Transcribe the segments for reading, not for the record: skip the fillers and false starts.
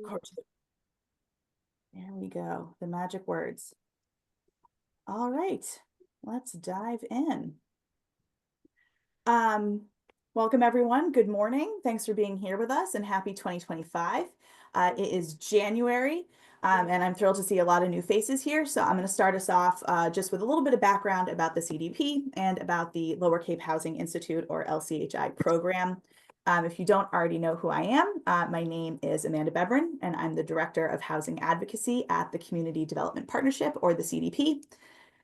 There we go, the magic words. All right, let's dive in. Welcome everyone. Good morning. Thanks for being here with us and happy 2025. It is January and I'm thrilled to see a lot of new faces here. So I'm going to start us off just with a little bit of background about the CDP and about the Lower Cape Housing Institute, or LCHI program. If you don't already know who I am, my name is Amanda Beveren and I'm the Director of Housing Advocacy at the Community Development Partnership, or the CDP.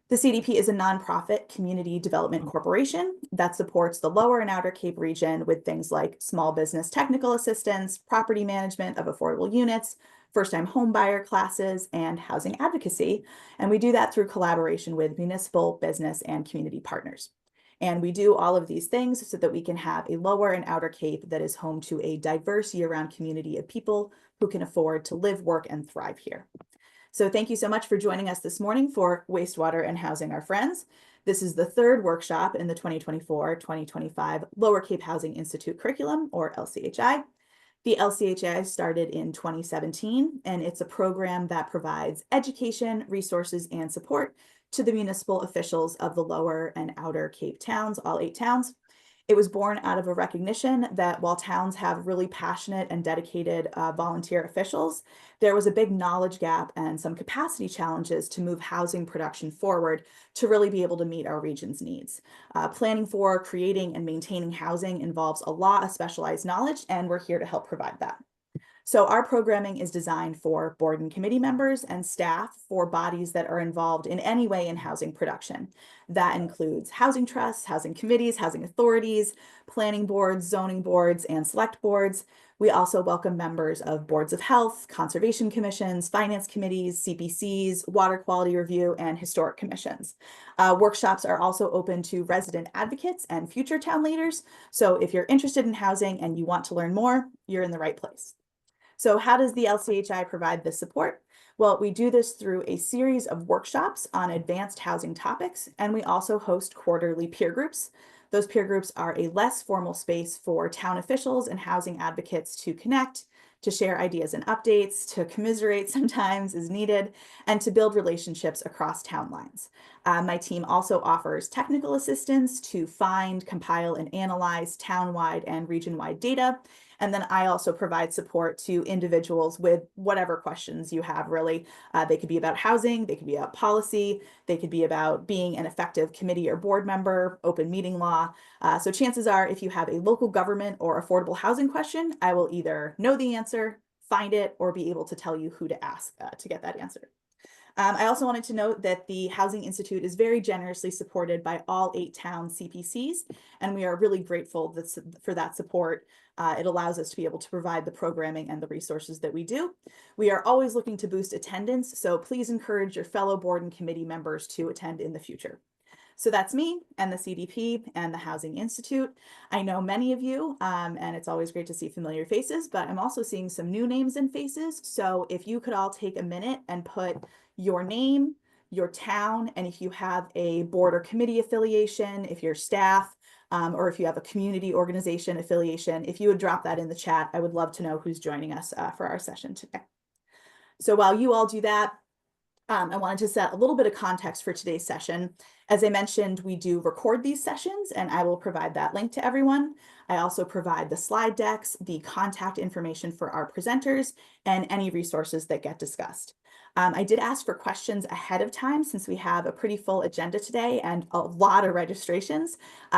The CDP is a nonprofit community development corporation that supports the Lower and Outer Cape region with things like small business technical assistance, property management of affordable units, first-time homebuyer classes, and housing advocacy. And we do that through collaboration with municipal, business, and community partners. And we do all of these things so that we can have a Lower and Outer Cape that is home to a diverse year-round community of people who can afford to live, work, and thrive here. So thank you so much for joining us this morning for Wastewater and Housing Our Friends. This is the third workshop in the 2024-2025 Lower Cape Housing Institute curriculum, or LCHI. The LCHI started in 2017, and it's a program that provides education, resources, and support to the municipal officials of the Lower and Outer Cape towns, all 8 towns. It was born out of a recognition that while towns have really passionate and dedicated volunteer officials, there was a big knowledge gap and some capacity challenges to move housing production forward to really be able to meet our region's needs. Planning for, creating, and maintaining housing involves a lot of specialized knowledge, and we're here to help provide that. So our programming is designed for board and committee members and staff for bodies that are involved in any way in housing production. That includes housing trusts, housing committees, housing authorities, planning boards, zoning boards, and select boards. We also welcome members of boards of health, conservation commissions, finance committees, CPCs, water quality review, and historic commissions. Workshops are also open to resident advocates and future town leaders. So if you're interested in housing and you want to learn more, you're in the right place. So how does the LCHI provide this support? Well, we do this through a series of workshops on advanced housing topics, and we also host quarterly peer groups. Those peer groups are a less formal space for town officials and housing advocates to connect, to share ideas and updates, to commiserate sometimes as needed, and to build relationships across town lines. My team also offers technical assistance to find, compile, and analyze town-wide and region-wide data. And then I also provide support to individuals with whatever questions you have, really. They could be about housing, they could be about policy, they could be about being an effective committee or board member, open meeting law. So chances are, if you have a local government or affordable housing question, I will either know the answer, find it, or be able to tell you who to ask to get that answer. I also wanted to note that the Housing Institute is very generously supported by all 8 town CPCs, and we are really grateful for that support. It allows us to be able to provide the programming and the resources that we do. We are always looking to boost attendance, so please encourage your fellow board and committee members to attend in the future. So that's me and the CDP and the Housing Institute. I know many of you, and it's always great to see familiar faces, but I'm also seeing some new names and faces. So if you could all take a minute and put your name, your town, and if you have a board or committee affiliation, if you're staff, or if you have a community organization affiliation, if you would drop that in the chat, I would love to know who's joining us for our session today. So while you all do that, I wanted to set a little bit of context for today's session. As I mentioned, we do record these sessions, and I will provide that link to everyone. I also provide the slide decks, the contact information for our presenters, and any resources that get discussed. I did ask for questions ahead of time since we have a pretty full agenda today and a lot of registrations.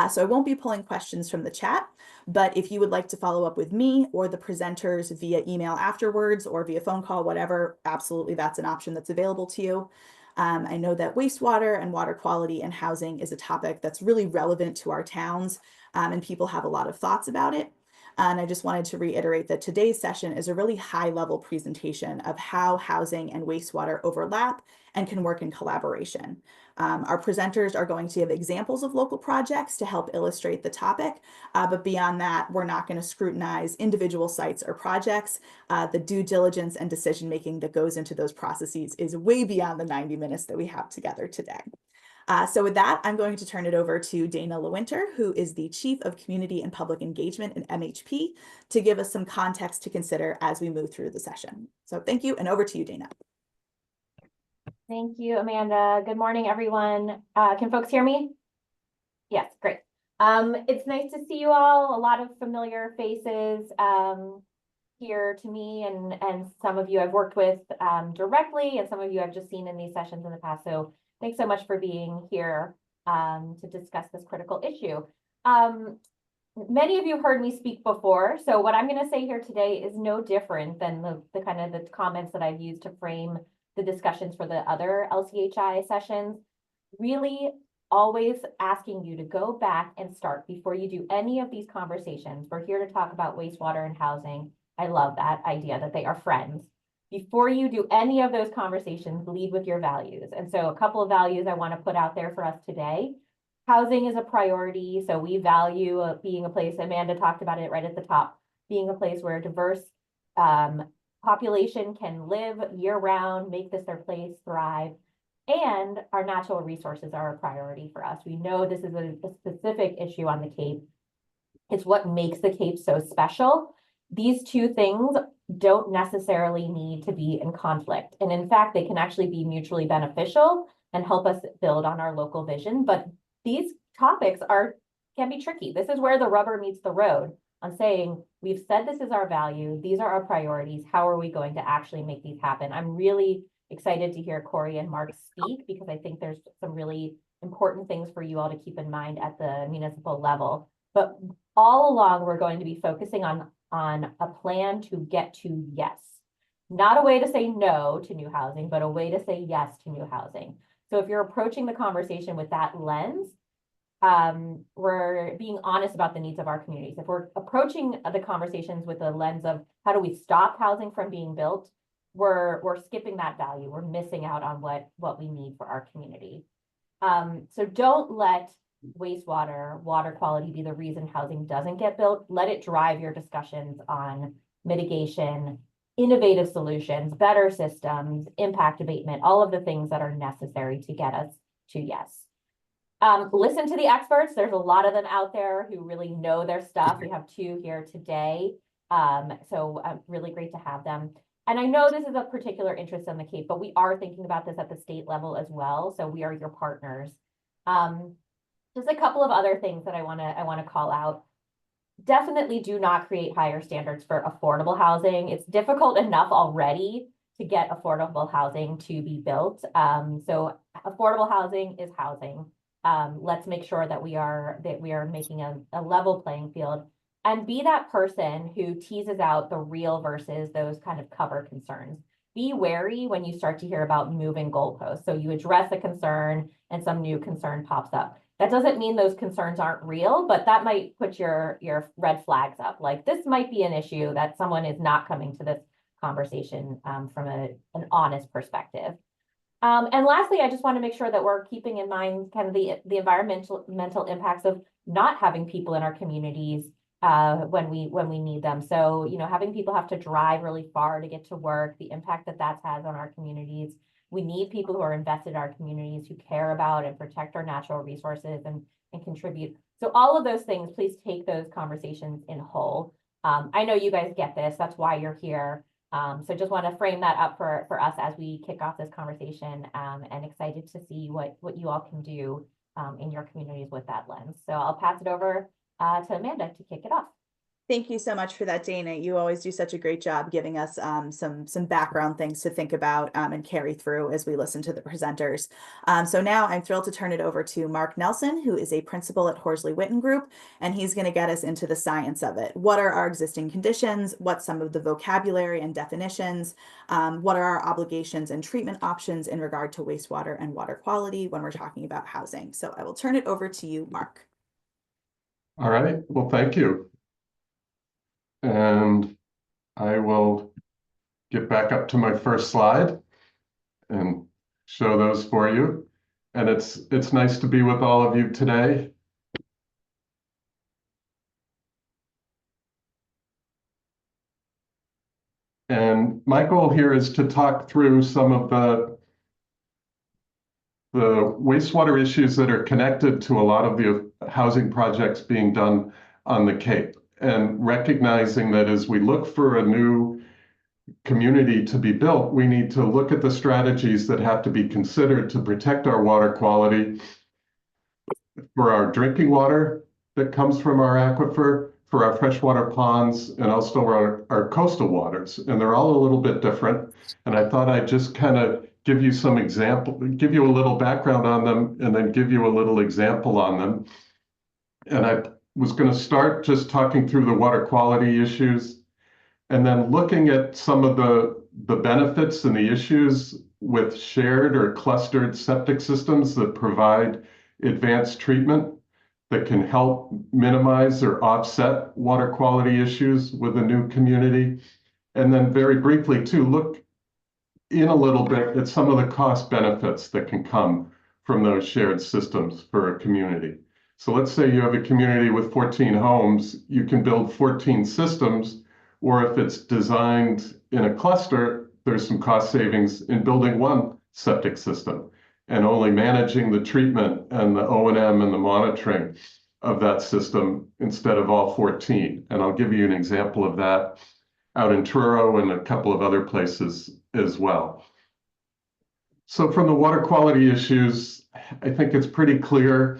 So I won't be pulling questions from the chat, but if you would like to follow up with me or the presenters via email afterwards or via phone call, whatever, absolutely that's an option that's available to you. I know that wastewater and water quality and housing is a topic that's really relevant to our towns, and people have a lot of thoughts about it. And I just wanted to reiterate that today's session is a really high-level presentation of how housing and wastewater overlap and can work in collaboration. Our presenters are going to give examples of local projects to help illustrate the topic, but beyond that, we're not going to scrutinize individual sites or projects. The due diligence and decision-making that goes into those processes is way beyond the 90 minutes that we have together today. So with that, I'm going to turn it over to Dana Lewinter, who is the Chief of Community and Public Engagement in MHP, to give us some context to consider as we move through the session. So thank you, and over to you, Dana. Thank you, Amanda. Good morning, everyone. Can folks hear me? Yes, great. It's nice to see you all. A lot of familiar faces here to me, and some of you I've worked with directly, and some of you I've just seen in these sessions in the past. So thanks so much for being here to discuss this critical issue. Many of you heard me speak before, so what I'm going to say here today is no different than the kind of the comments that I've used to frame the discussions for the other LCHI sessions. Really always asking you to go back and start before you do any of these conversations. We're here to talk about wastewater and housing. I love that idea that they are friends. Before you do any of those conversations, lead with your values. And so a couple of values I want to put out there for us today. Housing is a priority, so we value being a place, Amanda talked about it right at the top, being a place where a diverse population can live year-round, make this their place, thrive, and our natural resources are a priority for us. We know this is a specific issue on the Cape. It's what makes the Cape so special. These two things don't necessarily need to be in conflict, and in fact, they can actually be mutually beneficial and help us build on our local vision, but these topics can be tricky. This is where the rubber meets the road on saying, we've said this is our value, these are our priorities, how are we going to actually make these happen? I'm really excited to hear Cory and Mark speak because I think there's some really important things for you all to keep in mind at the municipal level. But all along, we're going to be focusing on a plan to get to yes. Not a way to say no to new housing, but a way to say yes to new housing. So if you're approaching the conversation with that lens, we're being honest about the needs of our communities. If we're approaching the conversations with a lens of how do we stop housing from being built, we're skipping that value. We're missing out on what we need for our community. So don't let wastewater, water quality be the reason housing doesn't get built. Let it drive your discussions on mitigation, innovative solutions, better systems, impact abatement, all of the things that are necessary to get us to yes. Listen to the experts. There's a lot of them out there who really know their stuff. We have two here today. So really great to have them. And I know this is of particular interest on the Cape, but we are thinking about this at the state level as well. So we are your partners. Just a couple of other things that I want to call out. Definitely do not create higher standards for affordable housing. It's difficult enough already to get affordable housing to be built. So affordable housing is housing. Let's make sure that we are making a level playing field, and be that person who teases out the real versus those kind of cover concerns. Be wary when you start to hear about moving goalposts. So you address a concern and some new concern pops up. That doesn't mean those concerns aren't real, but that might put your red flags up. Like, this might be an issue that someone is not coming to this conversation from an honest perspective. And lastly, I just want to make sure that we're keeping in mind kind of the environmental impacts of not having people in our communities when we need them. So, having people have to drive really far to get to work, the impact that has on our communities. We need people who are invested in our communities, who care about and protect our natural resources and contribute. So all of those things, please take those conversations in whole. I know you guys get this. That's why you're here. So just want to frame that up for us as we kick off this conversation, and excited to see what you all can do in your communities with that lens. So I'll pass it over to Amanda to kick it off. Thank you so much for that, Dana. You always do such a great job giving us some background things to think about and carry through as we listen to the presenters. So now I'm thrilled to turn it over to Mark Nelson, who is a principal at Horsley Witten Group, and he's going to get us into the science of it. What are our existing conditions? What's some of the vocabulary and definitions? What are our obligations and treatment options in regard to wastewater and water quality when we're talking about housing? So I will turn it over to you, Mark. All right. Well, thank you. And I will get back up to my first slide and show those for you. And it's nice to be with all of you today. And my goal here is to talk through some of the the wastewater issues that are connected to a lot of the housing projects being done on the Cape, and recognizing that as we look for a new community to be built, we need to look at the strategies that have to be considered to protect our water quality for our drinking water that comes from our aquifer, for our freshwater ponds, and also our coastal waters. And they're all a little bit different. And I thought I'd just kind of give you some example, give you a little background on them, and then give you a little example on them. And I was going to start just talking through the water quality issues, and then looking at some of the benefits and the issues with shared or clustered septic systems that provide advanced treatment that can help minimize or offset water quality issues with a new community. And then very briefly too, look in a little bit at some of the cost benefits that can come from those shared systems for a community. So let's say you have a community with 14 homes, you can build 14 systems, or if it's designed in a cluster, there's some cost savings in building one septic system and only managing the treatment and the O&M and the monitoring of that system instead of all 14. And I'll give you an example of that out in Truro and a couple of other places as well. So from the water quality issues, I think it's pretty clear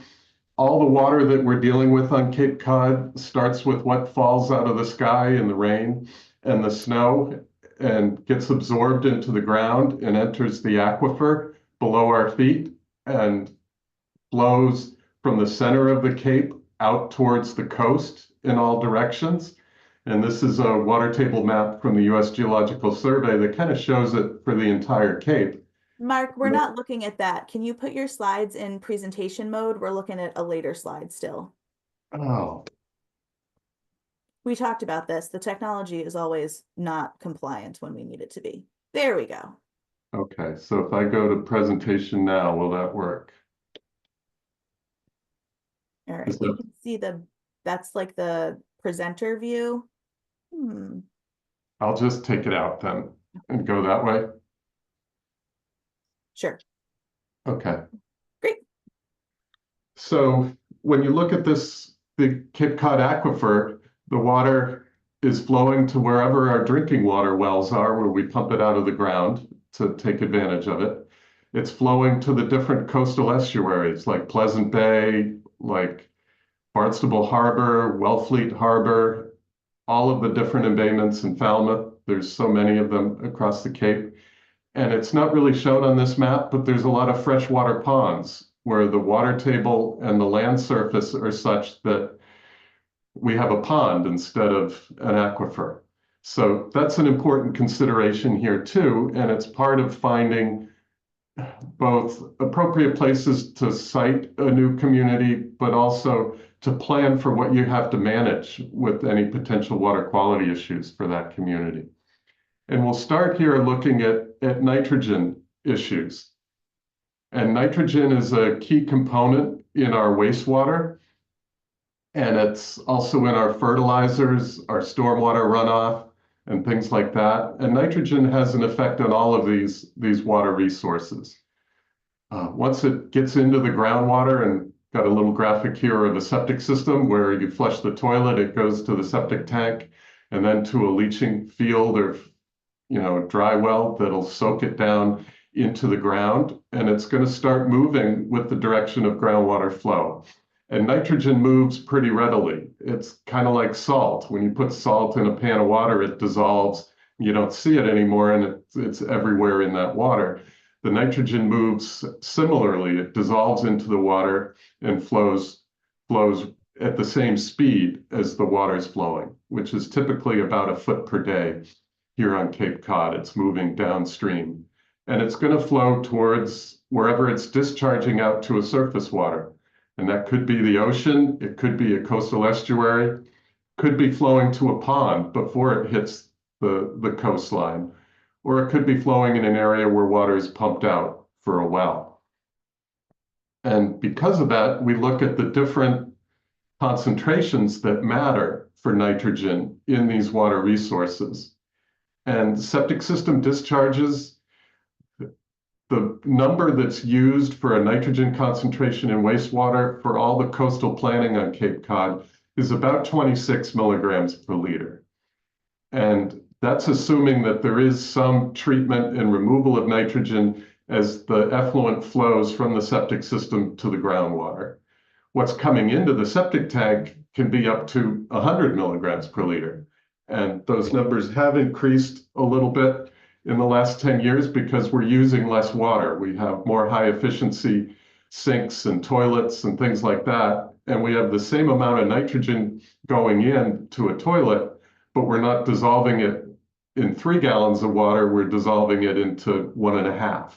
all the water that we're dealing with on Cape Cod starts with what falls out of the sky in the rain and the snow and gets absorbed into the ground and enters the aquifer below our feet and flows from the center of the Cape out towards the coast in all directions. And this is a water table map from the U.S. Geological Survey that kind of shows it for the entire Cape. Mark, we're not looking at that. Can you put your slides in presentation mode? We're looking at a later slide still. Oh, We talked about this. The technology is always not compliant when we need it to be. There we go. okay. So if I go to presentation now, will that work? All right, Is you that- can see that's like the presenter view. I'll just take it out then and go that way. Sure. Okay. Great. So when you look at this, the Cape Cod aquifer, the water is flowing to wherever our drinking water wells are, where we pump it out of the ground to take advantage of it. It's flowing to the different coastal estuaries like Pleasant Bay, like Barnstable Harbor, Wellfleet Harbor, all of the different embayments in Falmouth. There's so many of them across the Cape. And it's not really shown on this map, but there's a lot of freshwater ponds where the water table and the land surface are such that we have a pond instead of an aquifer. So that's an important consideration here too. And it's part of finding both appropriate places to site a new community, but also to plan for what you have to manage with any potential water quality issues for that community. And we'll start here looking at nitrogen issues. And nitrogen is a key component in our wastewater. And it's also in our fertilizers, our stormwater runoff, and things like that. And nitrogen has an effect on all of these water resources. Once it gets into the groundwater, and got a little graphic here of a septic system where you flush the toilet, it goes to the septic tank, and then to a leaching field or dry well that'll soak it down into the ground, and it's going to start moving with the direction of groundwater flow. And nitrogen moves pretty readily. It's kind of like salt. When you put salt in a pan of water, it dissolves. You don't see it anymore, and it's everywhere in that water. The nitrogen moves similarly. It dissolves into the water and flows at the same speed as the water is flowing, which is typically about a foot per day. Here on Cape Cod, it's moving downstream, and it's going to flow towards wherever it's discharging out to a surface water. And that could be the ocean, it could be a coastal estuary, could be flowing to a pond before it hits the coastline, or it could be flowing in an area where water is pumped out for a well. And because of that, we look at the different concentrations that matter for nitrogen in these water resources. And septic system discharges, the number that's used for a nitrogen concentration in wastewater for all the coastal planning on Cape Cod is about 26 milligrams per liter. And that's assuming that there is some treatment and removal of nitrogen as the effluent flows from the septic system to the groundwater. What's coming into the septic tank can be up to 100 milligrams per liter. And those numbers have increased a little bit in the last 10 years because we're using less water. We have more high efficiency sinks and toilets and things like that. And we have the same amount of nitrogen going in to a toilet, but we're not dissolving it in 3 gallons of water. We're dissolving it into 1.5.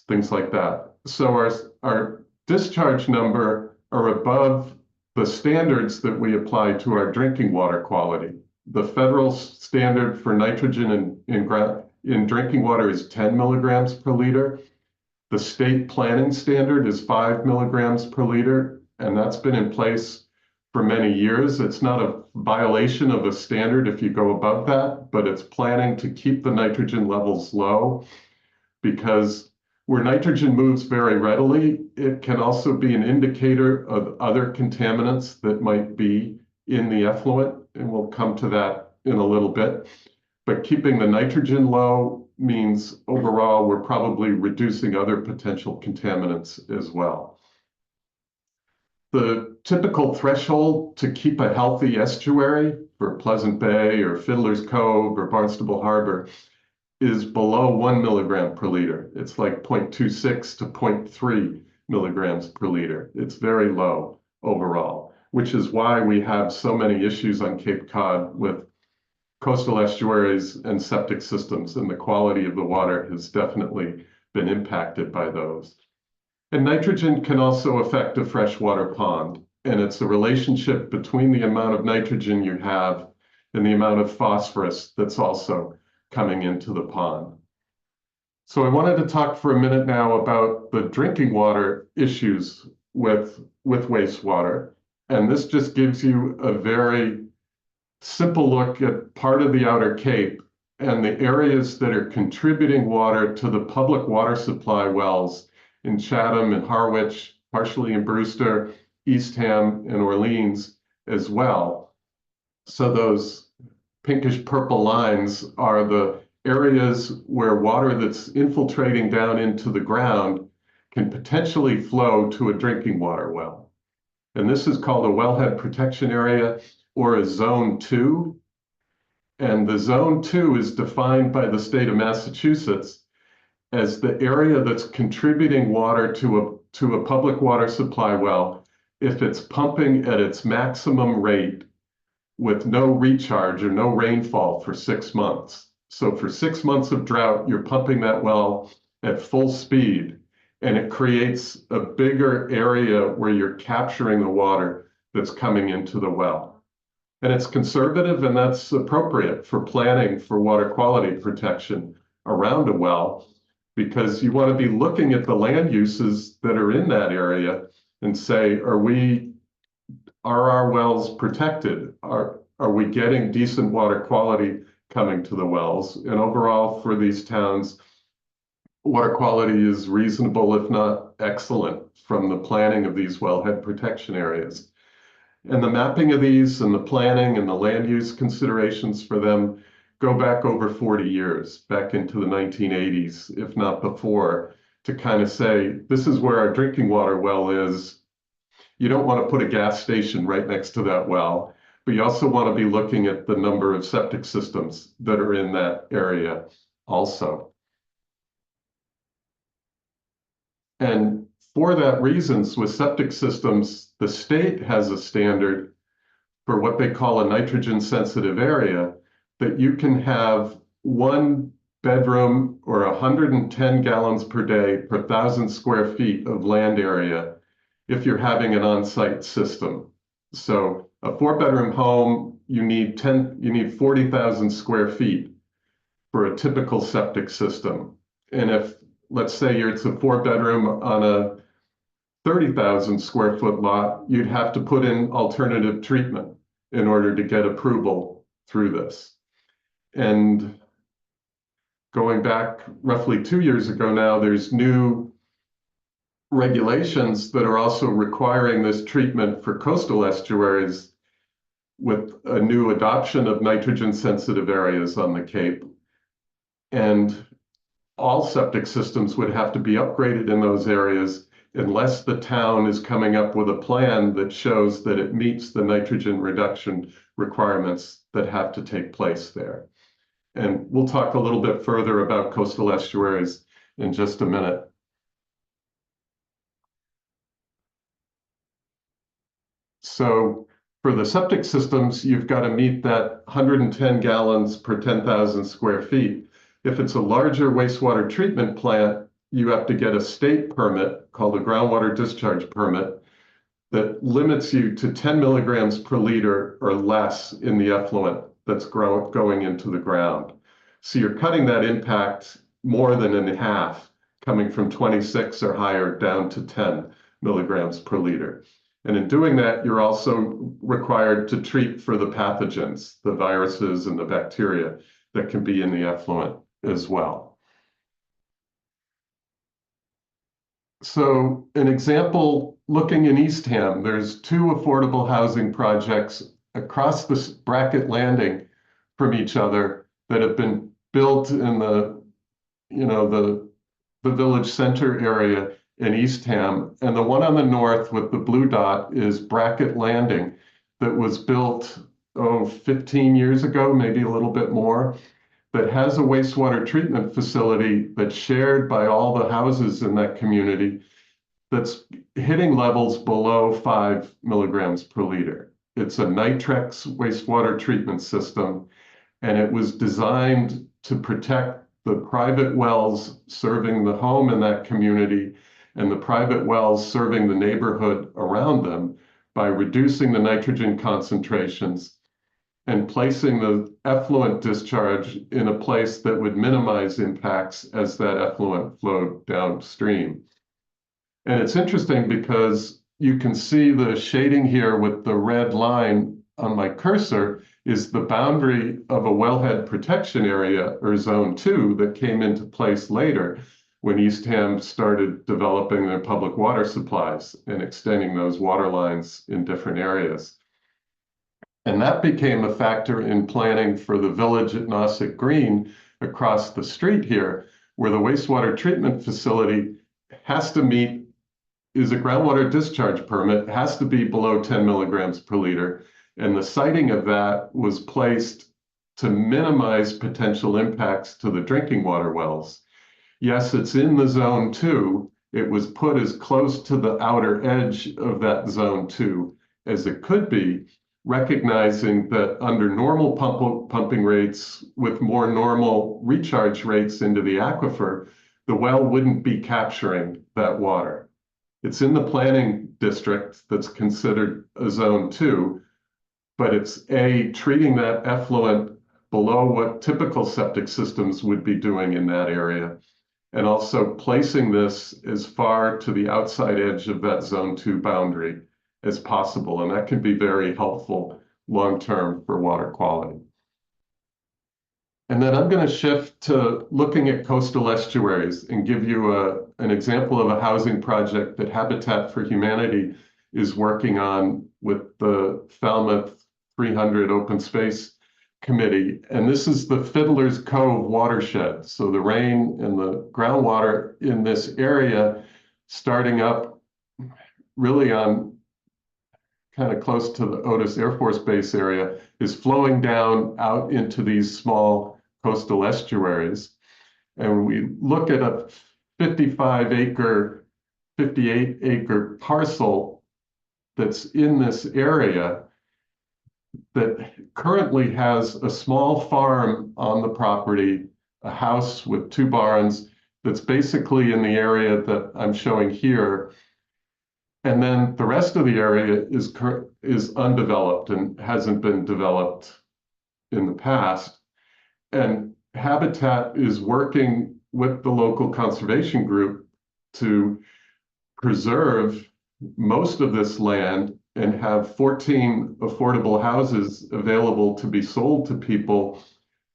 Things like that. So our discharge number are above the standards that we apply to our drinking water quality. The federal standard for nitrogen in drinking water is 10 milligrams per liter. The state planning standard is 5 milligrams per liter, and that's been in place for many years. It's not a violation of a standard if you go above that, but it's planning to keep the nitrogen levels low, because where nitrogen moves very readily, it can also be an indicator of other contaminants that might be in the effluent, and we'll come to that in a little bit. But keeping the nitrogen low means overall we're probably reducing other potential contaminants as well. The typical threshold to keep a healthy estuary for Pleasant Bay or Fiddler's Cove or Barnstable Harbor is below 1 milligram per liter. It's like 0.26 to 0.3 milligrams per liter. It's very low overall, which is why we have so many issues on Cape Cod with coastal estuaries and septic systems, and the quality of the water has definitely been impacted by those. And nitrogen can also affect a freshwater pond, and it's a relationship between the amount of nitrogen you have and the amount of phosphorus that's also coming into the pond. So I wanted to talk for a minute now about the drinking water issues with wastewater. And this just gives you a very simple look at part of the Outer Cape and the areas that are contributing water to the public water supply wells in Chatham and Harwich, partially in Brewster, Eastham, and Orleans as well. So those pinkish purple lines are the areas where water that's infiltrating down into the ground can potentially flow to a drinking water well. And this is called a wellhead protection area, or a zone 2. And the zone 2 is defined by the state of Massachusetts as the area that's contributing water to a public water supply well if it's pumping at its maximum rate with no recharge or no rainfall for 6 months. So for 6 months of drought, you're pumping that well at full speed, and it creates a bigger area where you're capturing the water that's coming into the well. And it's conservative, and that's appropriate for planning for water quality protection around a well, because you want to be looking at the land uses that are in that area and say, are our wells protected? Are we getting decent water quality coming to the wells? And overall, for these towns, water quality is reasonable, if not excellent, from the planning of these wellhead protection areas. And the mapping of these and the planning and the land use considerations for them go back over 40 years, back into the 1980s, if not before, to kind of say, this is where our drinking water well is. You don't want to put a gas station right next to that well, but you also want to be looking at the number of septic systems that are in that area also. And for that reasons, with septic systems, the state has a standard for what they call a nitrogen sensitive area, that you can have 1 bedroom or 110 gallons per day per 1,000 square feet of land area if you're having an on-site system. So a 4-bedroom home, you need 40,000 square feet for a typical septic system. And if, let's say it's a 4-bedroom on a 30,000 square foot lot, you'd have to put in alternative treatment in order to get approval through this. And going back roughly 2 years ago now, there's new regulations that are also requiring this treatment for coastal estuaries with a new adoption of nitrogen-sensitive areas on the Cape. And all septic systems would have to be upgraded in those areas unless the town is coming up with a plan that shows that it meets the nitrogen reduction requirements that have to take place there. And we'll talk a little bit further about coastal estuaries in just a minute. So for the septic systems, you've got to meet that 110 gallons per 10,000 square feet. If it's a larger wastewater treatment plant, you have to get a state permit called a groundwater discharge permit that limits you to 10 milligrams per liter or less in the effluent that's going into the ground. So you're cutting that impact more than in half, coming from 26 or higher down to 10 milligrams per liter. And in doing that, you're also required to treat for the pathogens, the viruses and the bacteria that can be in the effluent as well. So an example, looking in Eastham, there's 2 affordable housing projects across the Brackett Landing from each other that have been built in the village center area in Eastham. And the one on the north with the blue dot is Brackett Landing that was built, 15 years ago, maybe a little bit more, that has a wastewater treatment facility that's shared by all the houses in that community that's hitting levels below 5 milligrams per liter. It's a Nitrex wastewater treatment system, and it was designed to protect the private wells serving the home in that community and the private wells serving the neighborhood around them by reducing the nitrogen concentrations and placing the effluent discharge in a place that would minimize impacts as that effluent flowed downstream. And it's interesting because you can see the shading here with the red line on my cursor is the boundary of a wellhead protection area, or zone 2, that came into place later when Eastham started developing their public water supplies and extending those water lines in different areas. And that became a factor in planning for the village at Nauset Green across the street here, where the wastewater treatment facility has to meet, is a groundwater discharge permit, has to be below 10 milligrams per liter. And the siting of that was placed to minimize potential impacts to the drinking water wells. Yes, it's in the zone 2. It was put as close to the outer edge of that zone 2 as it could be, recognizing that under normal pumping rates with more normal recharge rates into the aquifer, the well wouldn't be capturing that water. It's in the planning district that's considered a zone 2, but it's treating that effluent below what typical septic systems would be doing in that area, and also placing this as far to the outside edge of that zone 2 boundary as possible. And that can be very helpful long-term for water quality. And then I'm going to shift to looking at coastal estuaries and give you an example of a housing project that Habitat for Humanity is working on with the Falmouth 300 Open Space Committee. And this is the Fiddler's Cove watershed. So the rain and the groundwater in this area, starting up really on kind of close to the Otis Air Force Base area, is flowing down out into these small coastal estuaries. And we look at a 58 acre parcel that's in this area that currently has a small farm on the property, a house with 2 barns that's basically in the area that I'm showing here. And then the rest of the area is undeveloped and hasn't been developed in the past. And Habitat is working with the local conservation group to preserve most of this land and have 14 affordable houses available to be sold to people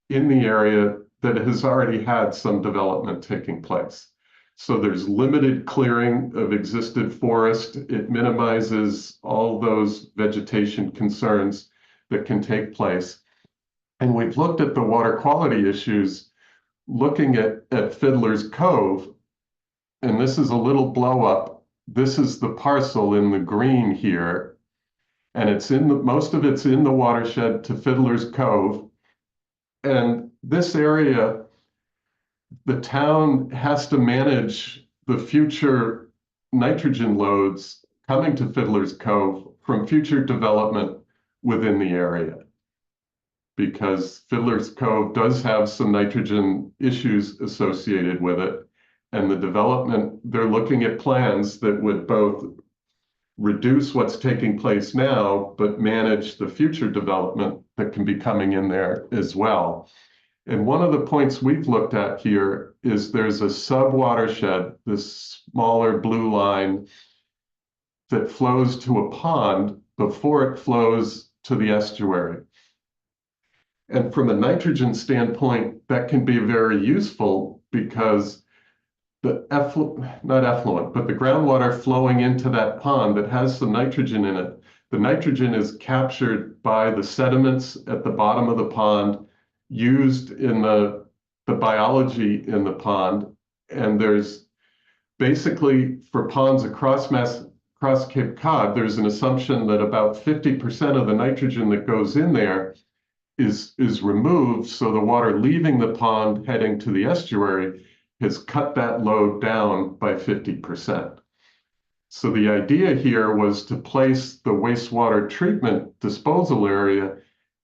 in the area that has already had some development taking place. So there's limited clearing of existed forest. It minimizes all those vegetation concerns that can take place. And we've looked at the water quality issues, looking at Fiddler's Cove, and this is a little blow up. This is the parcel in the green here, and it's most of it's in the watershed to Fiddler's Cove. And this area, the town has to manage the future nitrogen loads coming to Fiddler's Cove from future development within the area. Because Fiddler's Cove does have some nitrogen issues associated with it. And the development, they're looking at plans that would both reduce what's taking place now, but manage the future development that can be coming in there as well. And one of the points we've looked at here is there's a sub-watershed, this smaller blue line that flows to a pond before it flows to the estuary. And from a nitrogen standpoint, that can be very useful because the not effluent, but the groundwater flowing into that pond that has some nitrogen in it, the nitrogen is captured by the sediments at the bottom of the pond, used in the biology in the pond. And there's basically, for ponds across Cape Cod, there's an assumption that about 50% of the nitrogen that goes in there is removed. So the water leaving the pond heading to the estuary has cut that load down by 50%. So the idea here was to place the wastewater treatment disposal area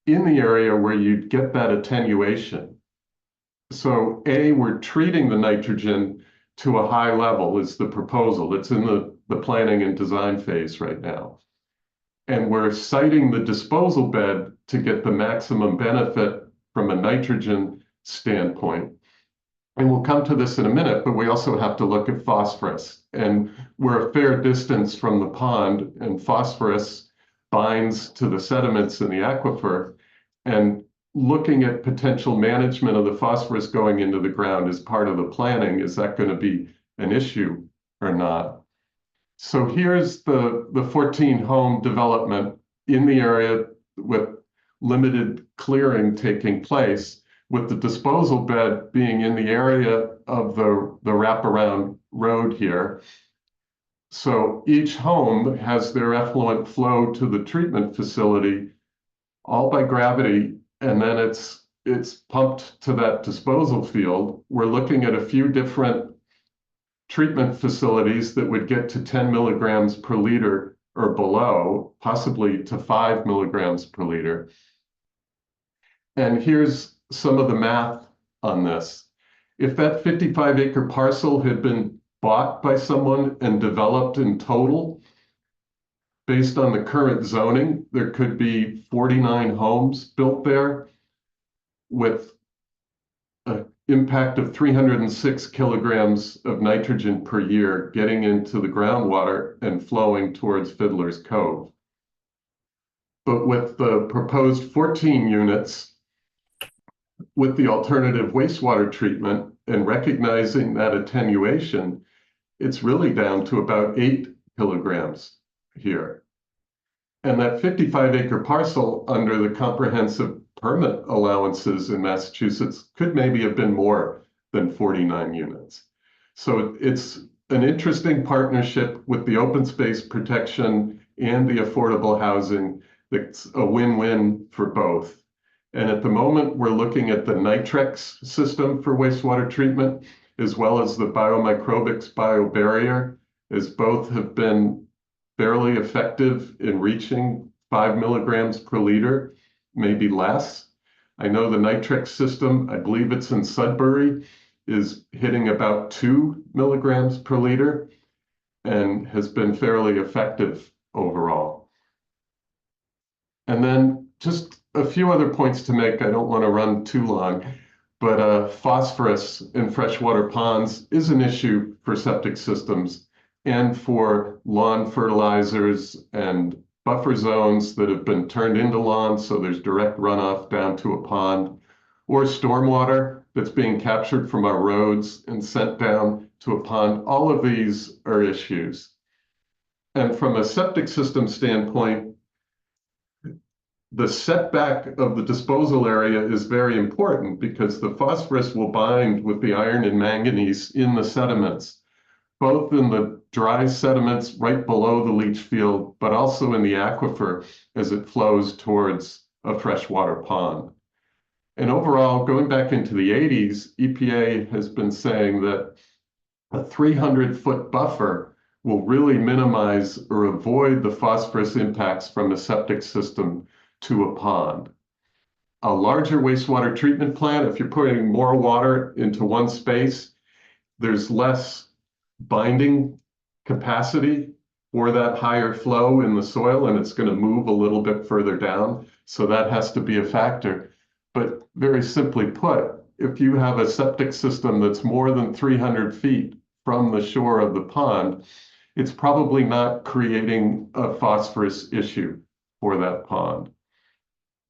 in the area where you'd get that attenuation. So we're treating the nitrogen to a high level is the proposal. It's in the planning and design phase right now. And we're siting the disposal bed to get the maximum benefit from a nitrogen standpoint. And we'll come to this in a minute, but we also have to look at phosphorus. And we're a fair distance from the pond, and phosphorus binds to the sediments in the aquifer. And looking at potential management of the phosphorus going into the ground as part of the planning, is that going to be an issue or not? So here's the 14-home development in the area with limited clearing taking place, with the disposal bed being in the area of the wraparound road here. So each home has their effluent flow to the treatment facility, all by gravity, and then it's pumped to that disposal field. We're looking at a few different treatment facilities that would get to 10 milligrams per liter or below, possibly to 5 milligrams per liter. And here's some of the math on this. If that 55-acre parcel had been bought by someone and developed in total, based on the current zoning, there could be 49 homes built there with an impact of 306 kilograms of nitrogen per year getting into the groundwater and flowing towards Fiddler's Cove. But with the proposed 14 units, with the alternative wastewater treatment and recognizing that attenuation, it's really down to about 8 kilograms here. And that 55-acre parcel under the comprehensive permit allowances in Massachusetts could maybe have been more than 49 units. So it's an interesting partnership with the open space protection and the affordable housing that's a win-win for both. And at the moment, we're looking at the Nitrex system for wastewater treatment, as well as the biomicrobics biobarrier, as both have been fairly effective in reaching 5 milligrams per liter, maybe less. I know the Nitrex system, I believe it's in Sudbury, is hitting about 2 milligrams per liter and has been fairly effective overall. And then just a few other points to make. I don't want to run too long, but phosphorus in freshwater ponds is an issue for septic systems and for lawn fertilizers and buffer zones that have been turned into lawns, so there's direct runoff down to a pond, or stormwater that's being captured from our roads and sent down to a pond. All of these are issues. And from a septic system standpoint, the setback of the disposal area is very important because the phosphorus will bind with the iron and manganese in the sediments, both in the dry sediments right below the leach field, but also in the aquifer as it flows towards a freshwater pond. And overall, going back into the 80s, EPA has been saying that a 300-foot buffer will really minimize or avoid the phosphorus impacts from a septic system to a pond. A larger wastewater treatment plant, if you're putting more water into one space, there's less binding capacity for that higher flow in the soil, and it's going to move a little bit further down. So that has to be a factor. But very simply put, if you have a septic system that's more than 300 feet from the shore of the pond, it's probably not creating a phosphorus issue for that pond.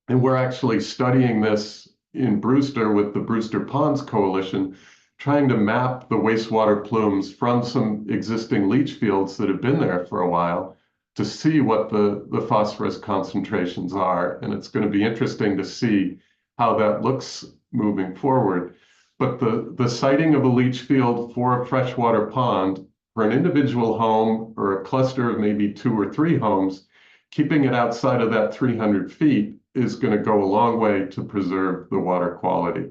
And we're actually studying this in Brewster with the Brewster Ponds Coalition, trying to map the wastewater plumes from some existing leach fields that have been there for a while to see what the phosphorus concentrations are. And it's going to be interesting to see how that looks moving forward. But the siting of a leach field for a freshwater pond for an individual home or a cluster of maybe 2 or 3 homes, keeping it outside of that 300 feet is going to go a long way to preserve the water quality.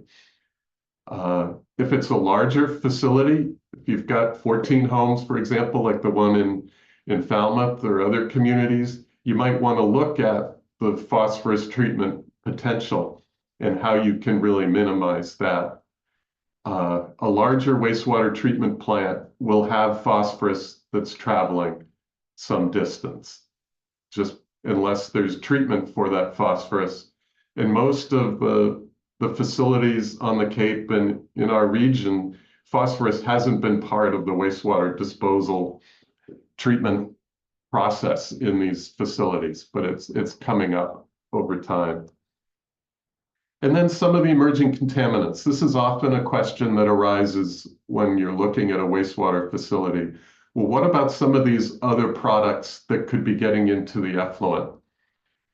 If it's a larger facility, if you've got 14 homes, for example, like the one in Falmouth or other communities, you might want to look at the phosphorus treatment potential and how you can really minimize that. A larger wastewater treatment plant will have phosphorus that's traveling some distance, just unless there's treatment for that phosphorus. And most of the facilities on the Cape and in our region, phosphorus hasn't been part of the wastewater disposal treatment process in these facilities, but it's coming up over time. And then some of the emerging contaminants. This is often a question that arises when you're looking at a wastewater facility. Well, what about some of these other products that could be getting into the effluent?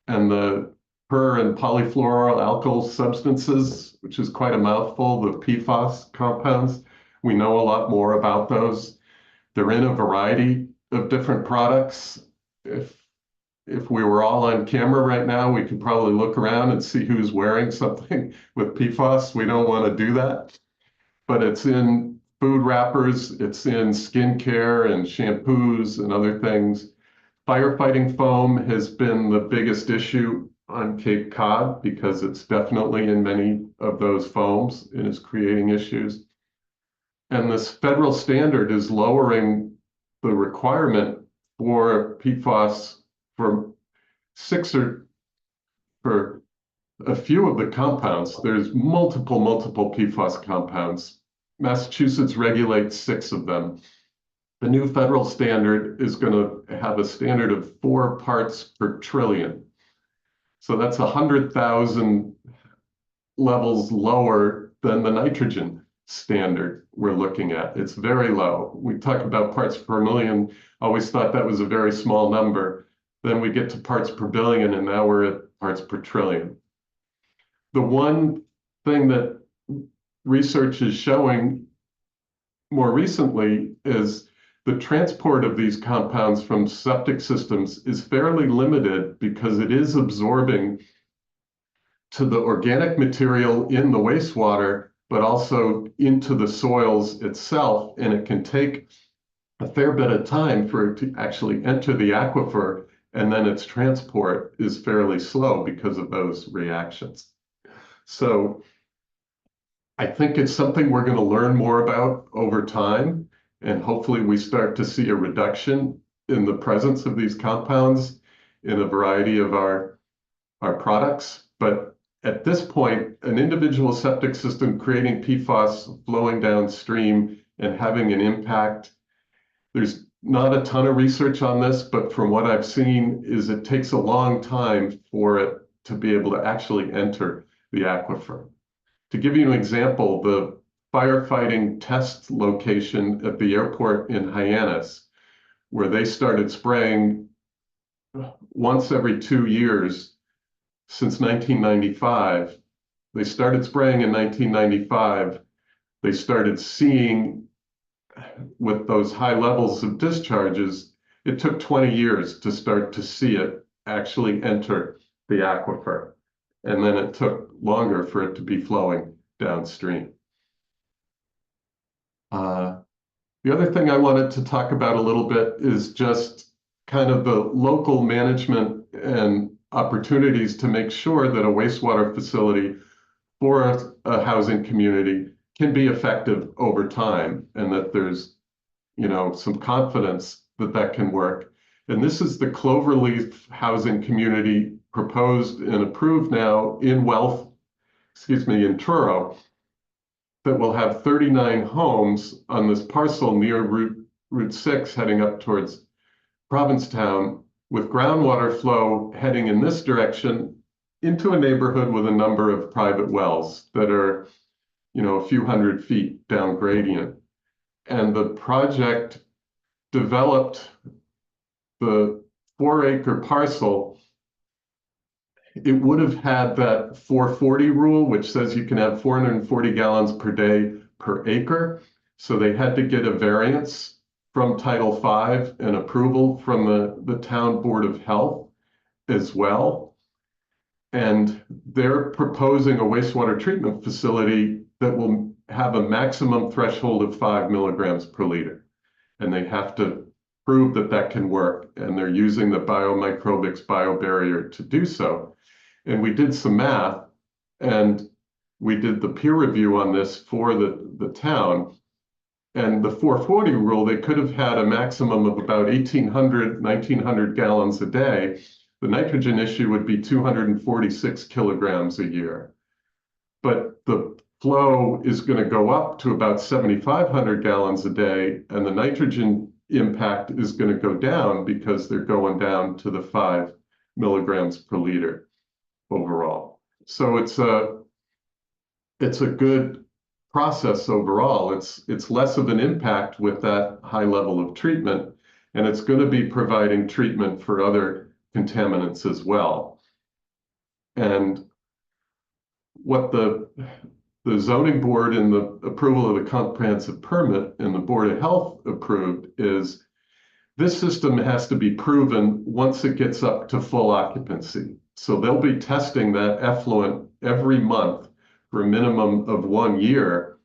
And the per and polyfluoroalkyl substances, which is quite a mouthful, the PFAS compounds. We know a lot more about those. They're in a variety of different products. If we were all on camera right now, we could probably look around and see who's wearing something with PFAS. We don't want to do that. But it's in food wrappers, it's in skincare and shampoos and other things. Firefighting foam has been the biggest issue on Cape Cod because it's definitely in many of those foams and is creating issues. And this federal standard is lowering the requirement for PFAS for for a few of the compounds. There's multiple PFAS compounds. Massachusetts regulates 6 of them. The new federal standard is going to have a standard of 4 parts per trillion. So that's 100,000 levels lower than the nitrogen standard we're looking at. It's very low. We talk about parts per million, always thought that was a very small number. Then we get to parts per billion, and now we're at parts per trillion. The one thing that research is showing more recently is the transport of these compounds from septic systems is fairly limited because it is absorbing to the organic material in the wastewater, but also into the soils itself. And it can take a fair bit of time for it to actually enter the aquifer, and then its transport is fairly slow because of those reactions. So I think it's something we're going to learn more about over time, and hopefully we start to see a reduction in the presence of these compounds in a variety of our products. But at this point, an individual septic system creating PFAS flowing downstream and having an impact, there's not a ton of research on this, but from what I've seen is it takes a long time for it to be able to actually enter the aquifer. To give you an example, the firefighting test location at the airport in Hyannis, where they started spraying once every 2 years since 1995. They started spraying in 1995. They started seeing, with those high levels of discharges, it took 20 years to start to see it actually enter the aquifer. And then it took longer for it to be flowing downstream. The other thing I wanted to talk about a little bit is just kind of the local management and opportunities to make sure that a wastewater facility for a housing community can be effective over time, and that there's, some confidence that that can work. And this is the Cloverleaf housing community proposed and approved now in in Truro, that will have 39 homes on this parcel near Route 6 heading up towards Provincetown, with groundwater flow heading in this direction into a neighborhood with a number of private wells that are, a few hundred feet down gradient. And the project developed the 4-acre parcel. It would have had that 440 rule, which says you can have 440 gallons per day per acre. So they had to get a variance from Title V and approval from the town Board of Health as well. And they're proposing a wastewater treatment facility that will have a maximum threshold of 5 milligrams per liter. And they have to prove that that can work. And they're using the biomicrobics biobarrier to do so. And we did some math, and we did the peer review on this for the town. And the 440 rule, they could have had a maximum of about 1,900 gallons a day. The nitrogen issue would be 246 kilograms a year. But the flow is going to go up to about 7,500 gallons a day, and the nitrogen impact is going to go down because they're going down to the 5 milligrams per liter overall. So it's a good process overall. It's less of an impact with that high level of treatment, and it's going to be providing treatment for other contaminants as well. And what the zoning board and the approval of the comprehensive permit and the Board of Health approved is this system has to be proven once it gets up to full occupancy. So they'll be testing that effluent every month for a minimum of 1 year.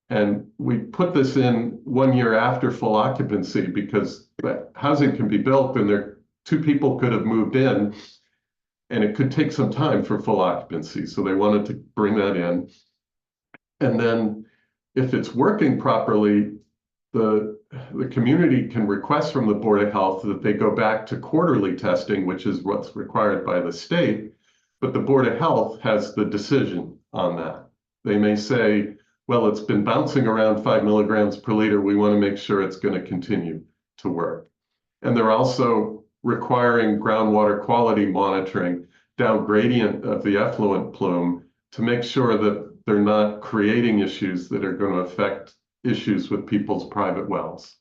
And we put this in 1 year after full occupancy because that housing can be built and there 2 people could have moved in, and it could take some time for full occupancy. So they wanted to bring that in. And then if it's working properly, the community can request from the Board of Health that they go back to quarterly testing, which is what's required by the state. But the Board of Health has the decision on that. They may say, well, it's been bouncing around 5 milligrams per liter. We want to make sure it's going to continue to work. And they're also requiring groundwater quality monitoring down gradient of the effluent plume to make sure that they're not creating issues that are going to affect issues with people's private wells.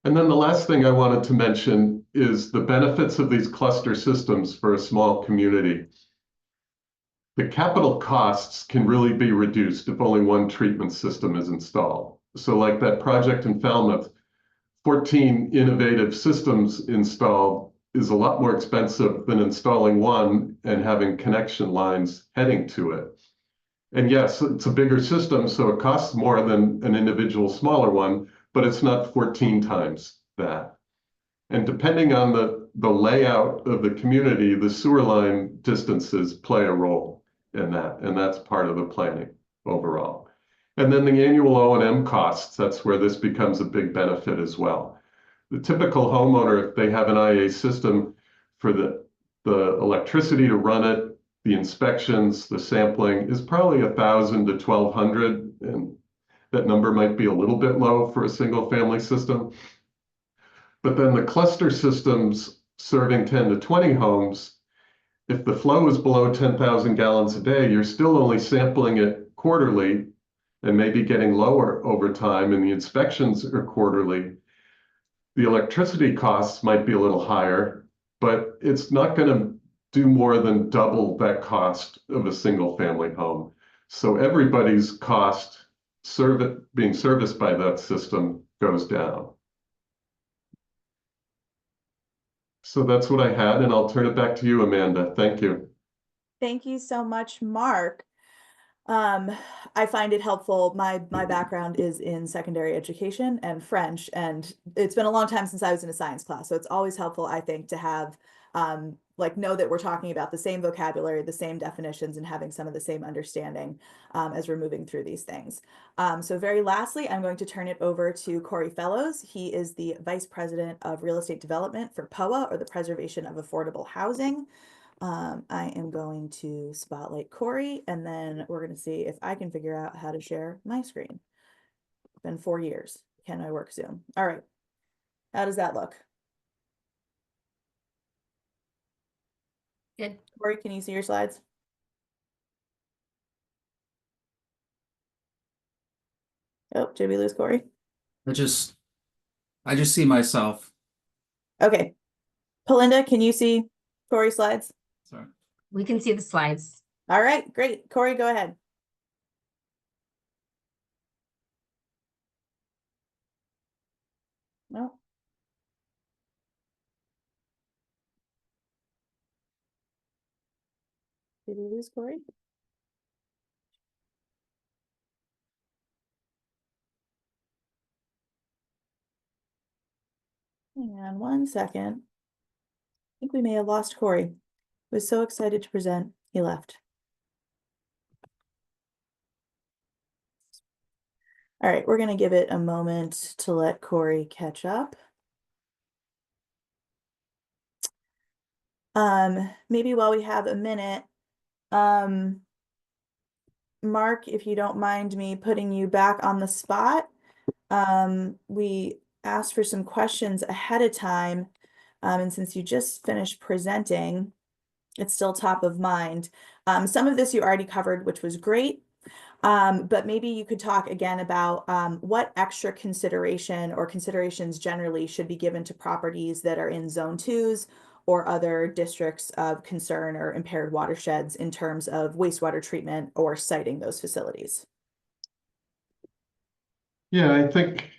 And then the last thing I wanted to mention is the benefits of these cluster systems for a small community. The capital costs can really be reduced if only one treatment system is installed. So like that project in Falmouth, 14 innovative systems installed is a lot more expensive than installing one and having connection lines heading to it. And yes, it's a bigger system, so it costs more than an individual smaller one, but it's not 14 times that. And depending on the layout of the community, the sewer line distances play a role in that, and that's part of the planning overall. And then the annual O&M costs, that's where this becomes a big benefit as well. The typical homeowner, if they have an IA system for the electricity to run it, the inspections, the sampling is probably $1,000 to $1,200, and that number might be a little bit low for a single family system. But then the cluster systems serving 10 to 20 homes, if the flow is below 10,000 gallons a day, you're still only sampling it quarterly and maybe getting lower over time, and the inspections are quarterly. The electricity costs might be a little higher, but it's not going to do more than double that cost of a single family home. So everybody's cost being serviced by that system goes down. So that's what I had, and I'll turn it back to you, Amanda. Thank you. Thank you so much, Mark. I find it helpful. My background is in secondary education and French, and it's been a long time since I was in a science class. So it's always helpful, I think, to have know that we're talking about the same vocabulary, the same definitions, and having some of the same understanding as we're moving through these things. So very lastly, I'm going to turn it over to Cory Fellows. He is the Vice President of Real Estate Development for POAH, or the Preservation of Affordable Housing. I am going to spotlight Cory, and then we're going to see if I can figure out how to share my screen. It's been 4 years. Can I work Zoom? All right. How does that look? Good. Cory, can you see your slides? Oh, did we lose Cory? I just see myself. Okay. Pelinda, can you see Cory's slides? Sorry. We can see the slides. All right, great. Cory, go ahead. No. Did we lose Cory? Hang on 1 second. I think we may have lost Cory. He was so excited to present, he left. All right, we're going to give it a moment to let Cory catch up. Maybe while we have a minute, Mark, if you don't mind me putting you back on the spot, we asked for some questions ahead of time, and since you just finished presenting, it's still top of mind. Some of this you already covered, which was great. But maybe you could talk again about what extra consideration or considerations generally should be given to properties that are in zone 2s or other districts of concern or impaired watersheds in terms of wastewater treatment or siting those facilities. Yeah, I think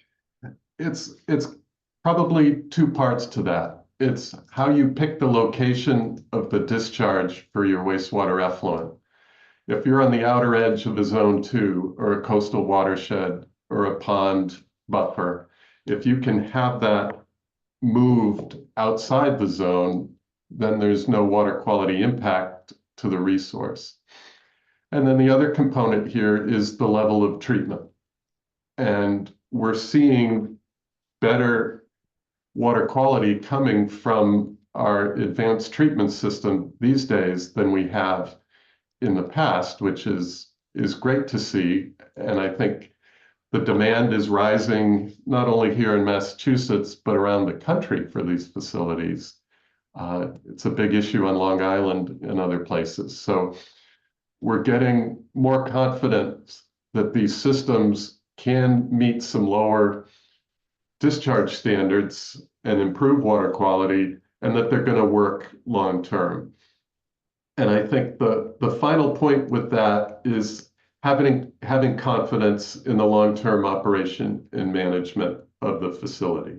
it's probably 2 parts to that. It's how you pick the location of the discharge for your wastewater effluent. If you're on the outer edge of a zone 2 or a coastal watershed or a pond buffer, if you can have that moved outside the zone, then there's no water quality impact to the resource. And then the other component here is the level of treatment. And we're seeing better water quality coming from our advanced treatment system these days than we have in the past, which is great to see. And I think the demand is rising not only here in Massachusetts, but around the country for these facilities. It's a big issue on Long Island and other places. So we're getting more confident that these systems can meet some lower discharge standards and improve water quality, and that they're going to work long term. And I think the final point with that is having confidence in the long-term operation and management of the facility.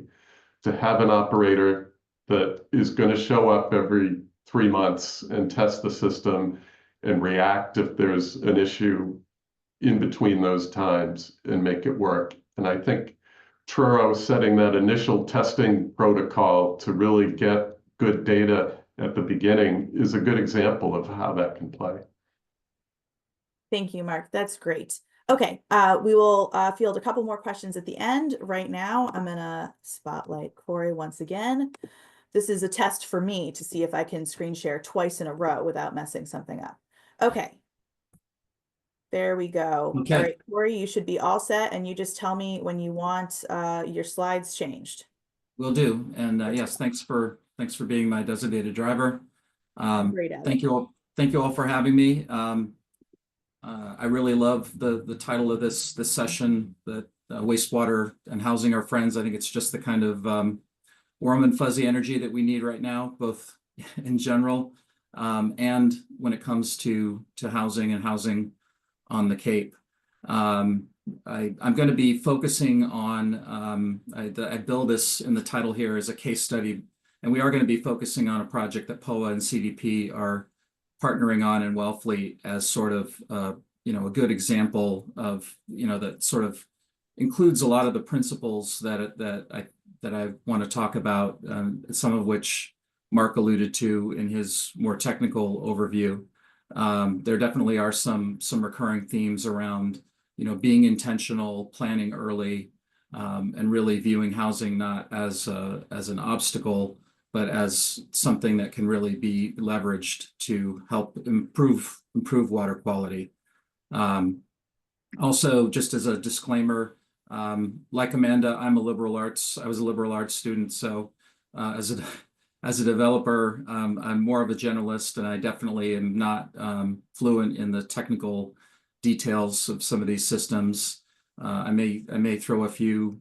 To have an operator that is going to show up every 3 months and test the system and react if there's an issue in between those times and make it work. And I think Truro setting that initial testing protocol to really get good data at the beginning is a good example of how that can play. Thank you, Mark. That's great. Okay, we will field a couple more questions at the end. Right now, I'm gonna spotlight Cory once again. This is a test for me to see if I can screen share twice in a row without messing something up. Okay. There we go. Okay. All right, Cory, you should be all set, and you just tell me when you want your slides changed. Will do. And yes, thanks for being my designated driver. Great at it. Thank you all for having me. I really love the title of this session, that wastewater and housing our friends. I think it's just the kind of warm and fuzzy energy that we need right now, both in general and when it comes to housing and housing on the Cape. I'm going to be focusing on, I build this in the title here as a case study, and we are going to be focusing on a project that POAH and CDP are partnering on in Wellfleet as sort of, you know, a good example of, you know, that sort of includes a lot of the principles that I want to talk about, some of which Mark alluded to in his more technical overview. There definitely are some recurring themes around, you know, being intentional, planning early, and really viewing housing not as an obstacle, but as something that can really be leveraged to help improve water quality. Also, just as a disclaimer, like Amanda, I was a liberal arts student, so as a developer, I'm more of a generalist, and I definitely am not fluent in the technical details of some of these systems. I may throw a few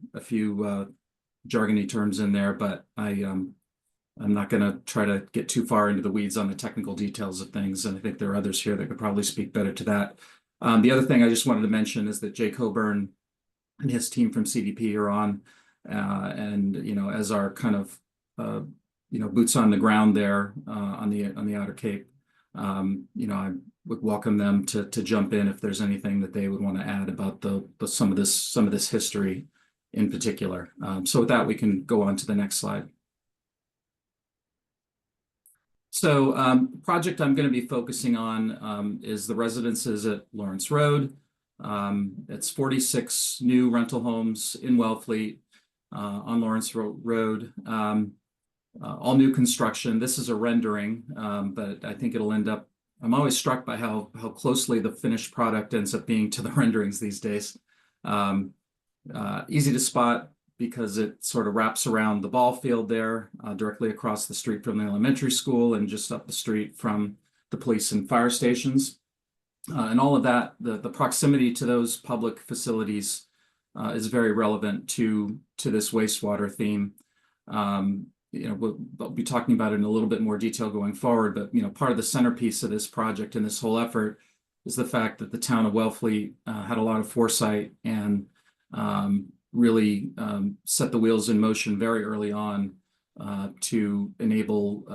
jargony terms in there, but I'm not going to try to get too far into the weeds on the technical details of things, and I think there are others here that could probably speak better to that. The other thing I just wanted to mention is that Jay Coburn and his team from CDP are on, and you know, as our kind of you know, boots on the ground there on the Outer Cape. You know, I would welcome them to jump in if there's anything that they would want to add about some of this history in particular. So with that, we can go on to the next slide. So the project I'm going to be focusing on is the residences at Lawrence Road. It's 46 new rental homes in Wellfleet on Lawrence Road. All new construction. This is a rendering, but I think it'll end up, I'm always struck by how closely the finished product ends up being to the renderings these days. Easy to spot because it sort of wraps around the ball field there, directly across the street from the elementary school and just up the street from the police and fire stations. And all of that, the proximity to those public facilities is very relevant to this wastewater theme. You know, we'll be talking about it in a little bit more detail going forward, but you know, part of the centerpiece of this project and this whole effort is the fact that the town of Wellfleet had a lot of foresight and really set the wheels in motion very early on to enable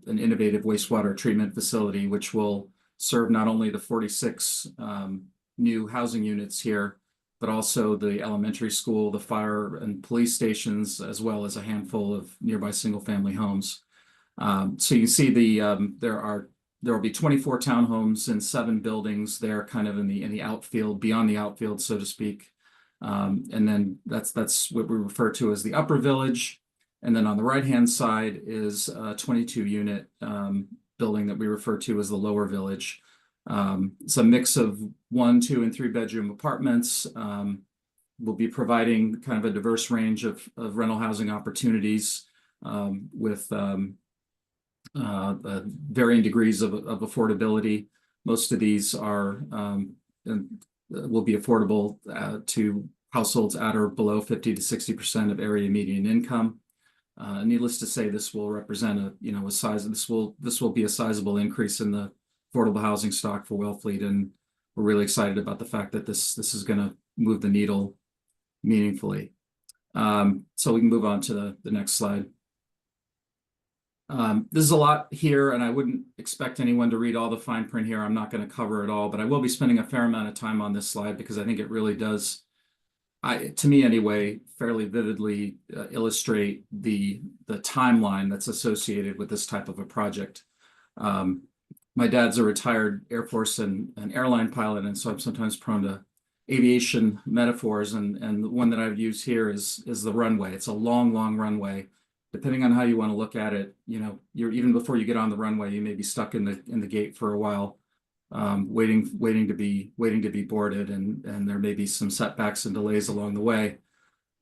an innovative wastewater treatment facility, which will serve not only the 46 new housing units here, but also the elementary school, the fire and police stations, as well as a handful of nearby single-family homes. So you see there will be 24 townhomes and 7 buildings there, kind of in the outfield, beyond the outfield, so to speak. And then that's what we refer to as the upper village. And then on the right-hand side is a 22-unit building that we refer to as the lower village. It's a mix of 1, 2, and 3 bedroom apartments. We'll be providing kind of a diverse range of rental housing opportunities with varying degrees of affordability. Most of these are will be affordable to households at or below 50 to 60% of area median income. Needless to say, this will represent this will be a sizable increase in the affordable housing stock for Wellfleet, and we're really excited about the fact that this is going to move the needle meaningfully. So we can move on to the next slide. This is a lot here, and I wouldn't expect anyone to read all the fine print here. I'm not going to cover it all, but I will be spending a fair amount of time on this slide because I think it really does, to me anyway, fairly vividly illustrate the timeline that's associated with this type of a project. My dad's a retired Air Force and airline pilot, and so I'm sometimes prone to aviation metaphors, and the one that I've used here is the runway. It's a long, long runway. Depending on how you want to look at it, you know, even before you get on the runway, you may be stuck in the gate for a while, waiting to be boarded, and there may be some setbacks and delays along the way.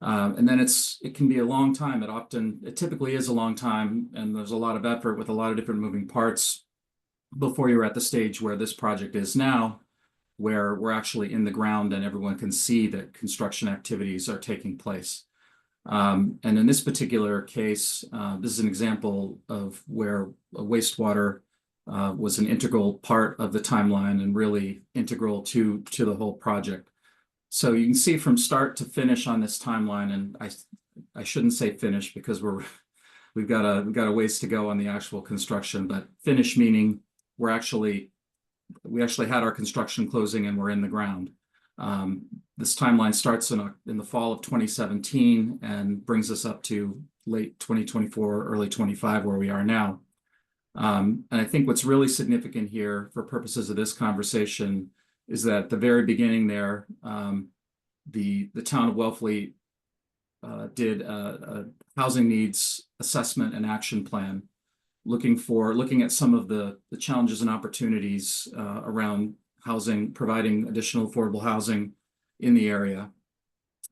And then it can be a long time. It typically is a long time, and there's a lot of effort with a lot of different moving parts before you're at the stage where this project is now, where we're actually in the ground and everyone can see that construction activities are taking place. And in this particular case, this is an example of where wastewater was an integral part of the timeline and really integral to the whole project. So you can see from start to finish on this timeline, and I shouldn't say finish because we've got a ways to go on the actual construction, but finish meaning we actually had our construction closing and we're in the ground. This timeline starts in the fall of 2017 and brings us up to late 2024, early 25, where we are now. And I think what's really significant here for purposes of this conversation is that at the very beginning there, the town of Wellfleet did a housing needs assessment and action plan, looking at some of the challenges and opportunities around housing, providing additional affordable housing in the area.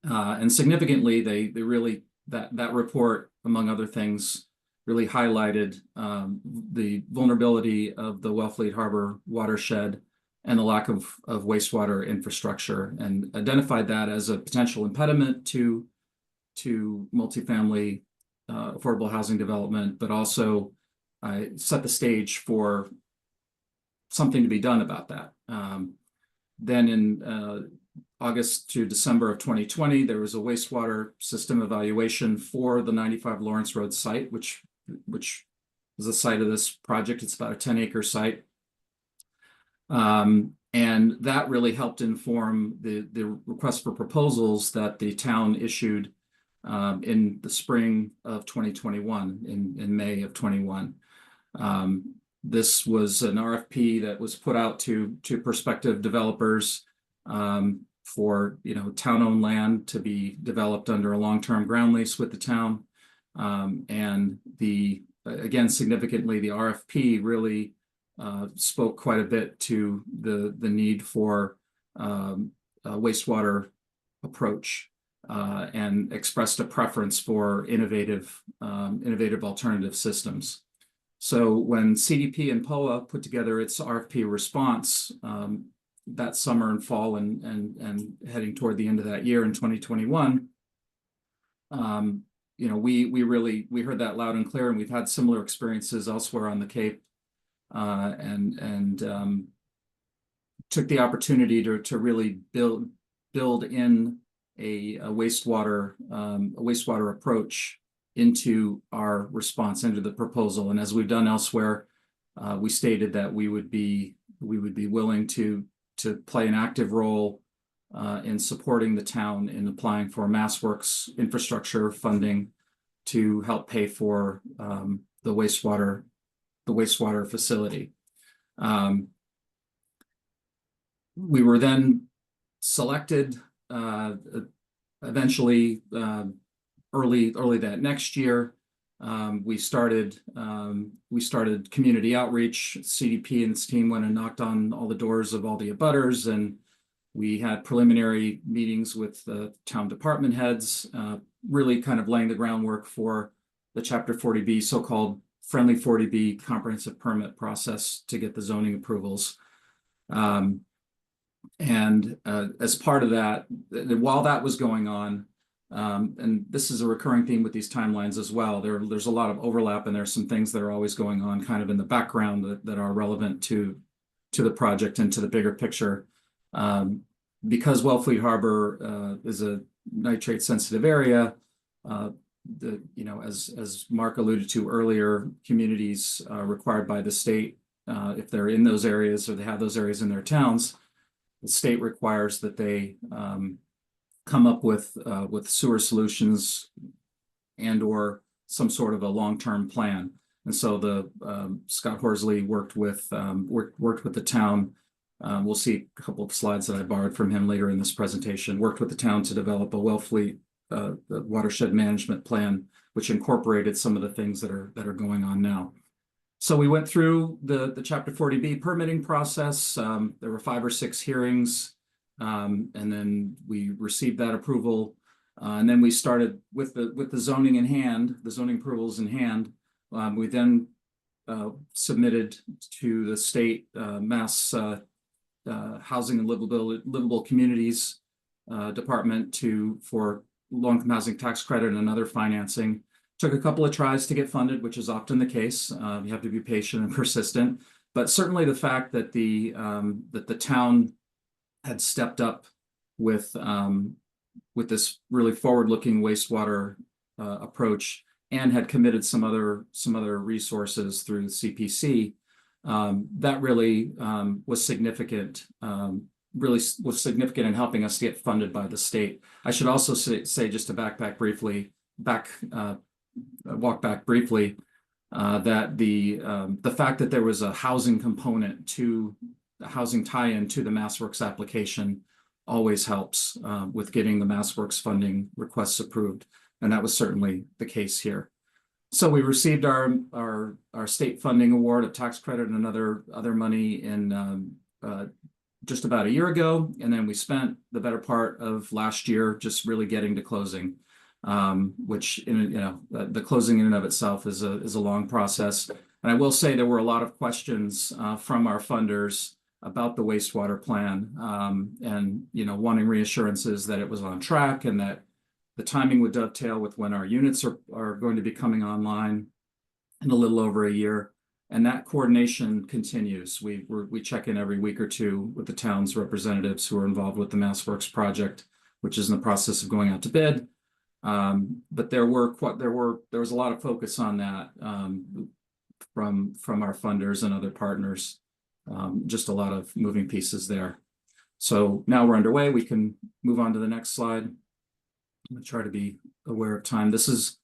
And significantly, they really, that report, among other things, really highlighted the vulnerability of the Wellfleet Harbor watershed and the lack of wastewater infrastructure, and identified that as a potential impediment to multifamily affordable housing development, but also set the stage for something to be done about that. Then in August to December of 2020, there was a wastewater system evaluation for the 95 Lawrence Road site, which is the site of this project. It's about a 10-acre site. And that really helped inform the request for proposals that the town issued in the spring of 2021, in May of 21. This was an RFP that was put out to prospective developers for town-owned land to be developed under a long-term ground lease with the town. And again, significantly, the RFP really spoke quite a bit to the need for a wastewater approach and expressed a preference for innovative alternative systems. So when CDP and POAH put together its RFP response that summer and fall and heading toward the end of that year in 2021, we heard that loud and clear, and we've had similar experiences elsewhere on the Cape, and took the opportunity to really build in a wastewater approach into our response, into the proposal. And as we've done elsewhere, we stated that we would be willing to play an active role in supporting the town in applying for MassWorks infrastructure funding to help pay for the wastewater facility. We were then selected eventually early that next year. We started community outreach. CDP and its team went and knocked on all the doors of all the abutters, and we had preliminary meetings with the town department heads, really kind of laying the groundwork for the Chapter 40B, so-called friendly 40B comprehensive permit process to get the zoning approvals. And as part of that, while that was going on, and this is a recurring theme with these timelines as well, there's a lot of overlap, and there's some things that are always going on kind of in the background that are relevant to the project and to the bigger picture. Because Wellfleet Harbor is a nitrate sensitive area, as Mark alluded to earlier, communities required by the state, if they're in those areas or they have those areas in their towns, the state requires that they come up with sewer solutions and or some sort of a long-term plan. And so the Scott Horsley worked with the town. We'll see a couple of slides that I borrowed from him later in this presentation. Worked with the town to develop a Wellfleet watershed management plan, which incorporated some of the things that are going on now. So we went through the Chapter 40B permitting process. There were 5 or 6 hearings, and then we received that approval. And then we started with the zoning in hand, the zoning approvals in hand. We then submitted to the state Mass Housing and Livable Communities Department for low-income housing tax credit and other financing. Took a couple of tries to get funded, which is often the case. You have to be patient and persistent. But certainly the fact that the town had stepped up with this really forward-looking wastewater approach and had committed some other resources through the CPC, that really was significant. Really was significant in helping us get funded by the state. I should also say just to walk back briefly, that the fact that there was a housing component to the housing tie-in to the MassWorks application always helps with getting the MassWorks funding requests approved, and that was certainly the case here. So we received our state funding award of tax credit and other money in just about a year ago, and then we spent the better part of last year just really getting to closing, which the closing in and of itself is a long process. And I will say there were a lot of questions from our funders about the wastewater plan, and wanting reassurances that it was on track and that the timing would dovetail with when our units are going to be coming online in a little over a year. And that coordination continues. We check in every week or two with the town's representatives who are involved with the MassWorks project, which is in the process of going out to bid. But there was a lot of focus on that from our funders and other partners. Just a lot of moving pieces there. So now we're underway. We can move on to the next slide. I'm going to try to be aware of time. This is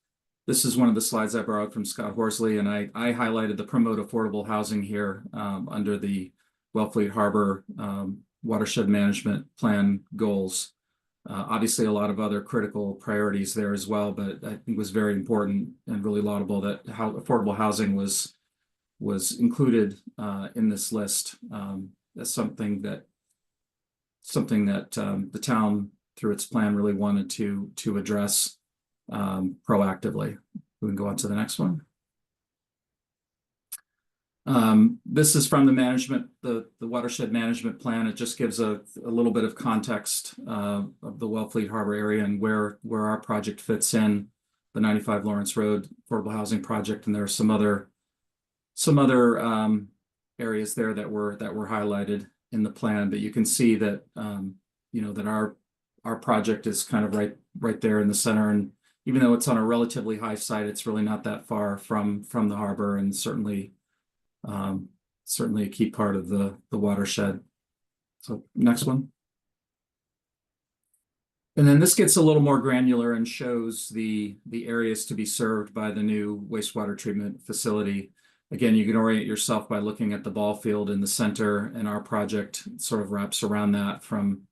one of the slides I borrowed from Scott Horsley, and I highlighted the promote affordable housing here under the Wellfleet Harbor watershed management plan goals. Obviously, a lot of other critical priorities there as well, but I think it was very important and really laudable that how affordable housing was included in this list as something that the town through its plan really wanted to address proactively. We can go on to the next one. This is from the watershed management plan. It just gives a little bit of context of the Wellfleet Harbor area and where our project fits in the 95 Lawrence Road affordable housing project. And there are some other areas there that were highlighted in the plan, but you can see that that our project is kind of right there in the center. And even though it's on a relatively high site, it's really not that far from the harbor, and certainly a key part of the watershed. So next one. And then this gets a little more granular and shows the areas to be served by the new wastewater treatment facility. Again, you can orient yourself by looking at the ball field in the center, and our project sort of wraps around that from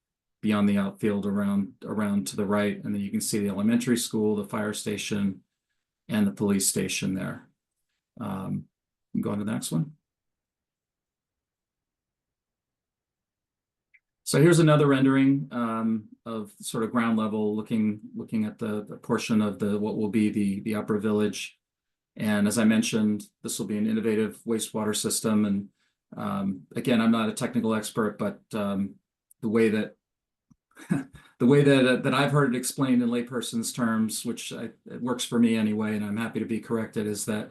beyond the outfield around to the right. And then you can see the elementary school, the fire station, and the police station there. Go on to the next one. So here's another rendering of sort of ground level, looking at the portion of what will be the upper village. And as I mentioned, this will be an innovative wastewater system. And again, I'm not a technical expert, but the way that I've heard it explained in layperson's terms, which it works for me anyway, and I'm happy to be corrected, is that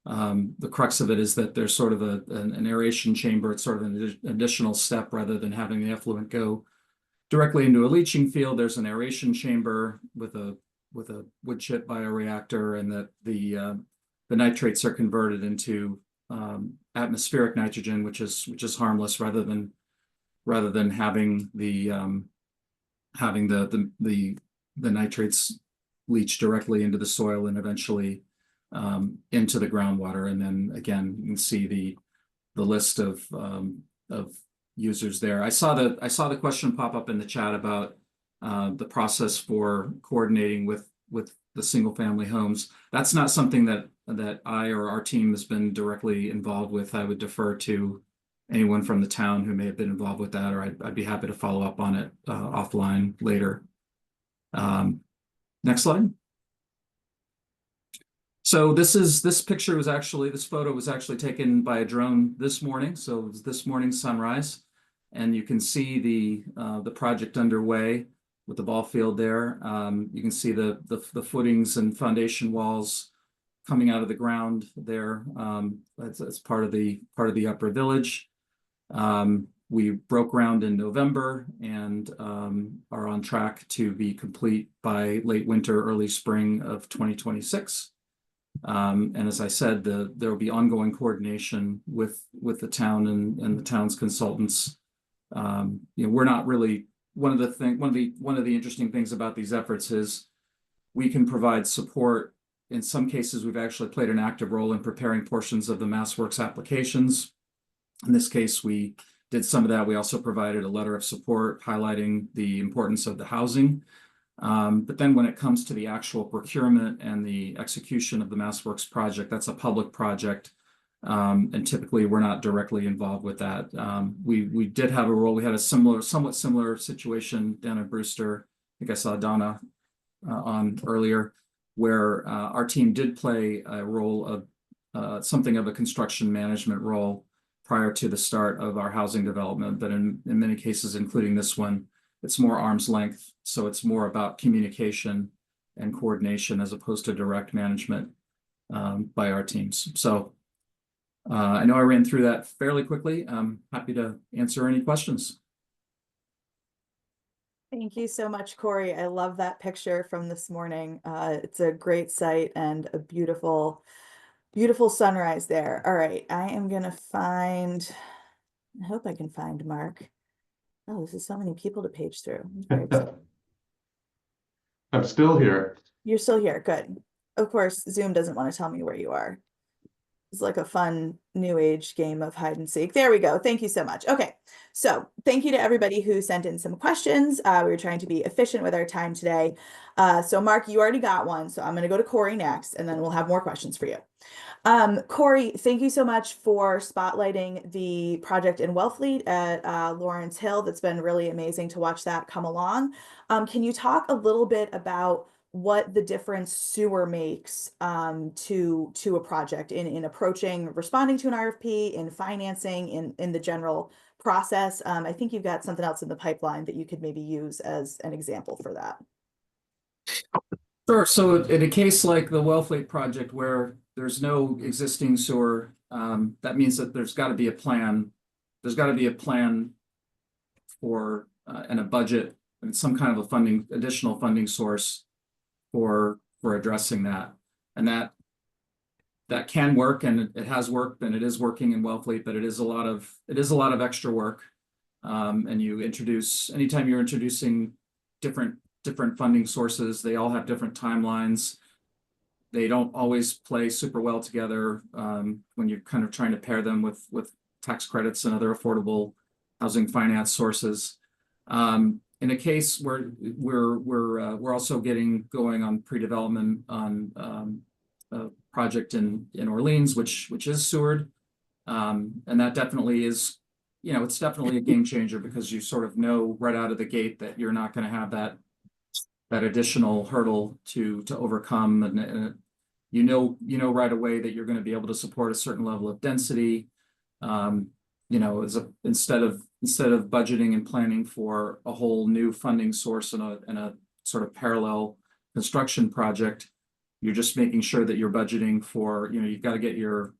the crux of it is that there's sort of an aeration chamber. It's sort of an additional step rather than having the effluent go directly into a leaching field. There's an aeration chamber with a wood chip bioreactor, and that the nitrates are converted into atmospheric nitrogen, which is harmless, rather than having the nitrates leach directly into the soil and eventually into the groundwater. And then again, you can see the list of users there. I saw the question pop up in the chat about the process for coordinating with the single family homes. That's not something that I or our team has been directly involved with. I would defer to anyone from the town who may have been involved with that, or I'd be happy to follow up on it offline later. Next slide. So this photo was actually taken by a drone this morning. So it was this morning's sunrise, and you can see the project underway with the ball field there. You can see the footings and foundation walls coming out of the ground there. That's part of the upper village. We broke ground in November and are on track to be complete by late winter, early spring of 2026. And as I said, there will be ongoing coordination with the town and the town's consultants. We're not really one of the interesting things about these efforts is we can provide support. In some cases, we've actually played an active role in preparing portions of the MassWorks applications. In this case, we did some of that. We also provided a letter of support highlighting the importance of the housing. But then when it comes to the actual procurement and the execution of the MassWorks project, that's a public project. And typically we're not directly involved with that. We did have a role. We had a somewhat similar situation down in Brewster. I think I saw Donna on earlier, where our team did play a role of something of a construction management role prior to the start of our housing development. But in many cases, including this one, it's more arm's length. So it's more about communication and coordination as opposed to direct management by our teams. So I know I ran through that fairly quickly. I'm happy to answer any questions. Thank you so much, Cory. I love that picture from this morning. It's a great site and a beautiful, beautiful sunrise there. All right, I am gonna find, I hope I can find Mark. Oh, this is so many people to page through. I'm very excited. I'm still here. You're still here, good. Of course, Zoom doesn't want to tell me where you are. It's like a fun new age game of hide and seek. There we go. Thank you so much. Okay, so thank you to everybody who sent in some questions. We were trying to be efficient with our time today. So Mark, you already got one, so I'm going to go to Cory next, and then we'll have more questions for you. Cory, thank you so much for spotlighting the project in Wellfleet at Lawrence Hill. That's been really amazing to watch that come along. Can you talk a little bit about what the difference sewer makes to a project in approaching, responding to an RFP, in financing, in the general process? I think you've got something else in the pipeline that you could maybe use as an example for that. Sure. So in a case like the Wellfleet project where there's no existing sewer, that means that there's got to be a plan. There's got to be a plan for and a budget and some kind of a additional funding source for addressing that. And that can work, and it has worked, and it is working in Wellfleet, but it is a lot of extra work. And anytime you're introducing different funding sources, they all have different timelines. They don't always play super well together when you're kind of trying to pair them with tax credits and other affordable housing finance sources. In a case where we're also getting going on pre-development on a project in Orleans, which is sewered, and that definitely is, it's definitely a game changer because you sort of know right out of the gate that you're not going to have that additional hurdle to overcome, and you know right away that you're going to be able to support a certain level of density. Instead of budgeting and planning for a whole new funding source in a sort of parallel construction project, you're just making sure that you're budgeting for, you've got to get your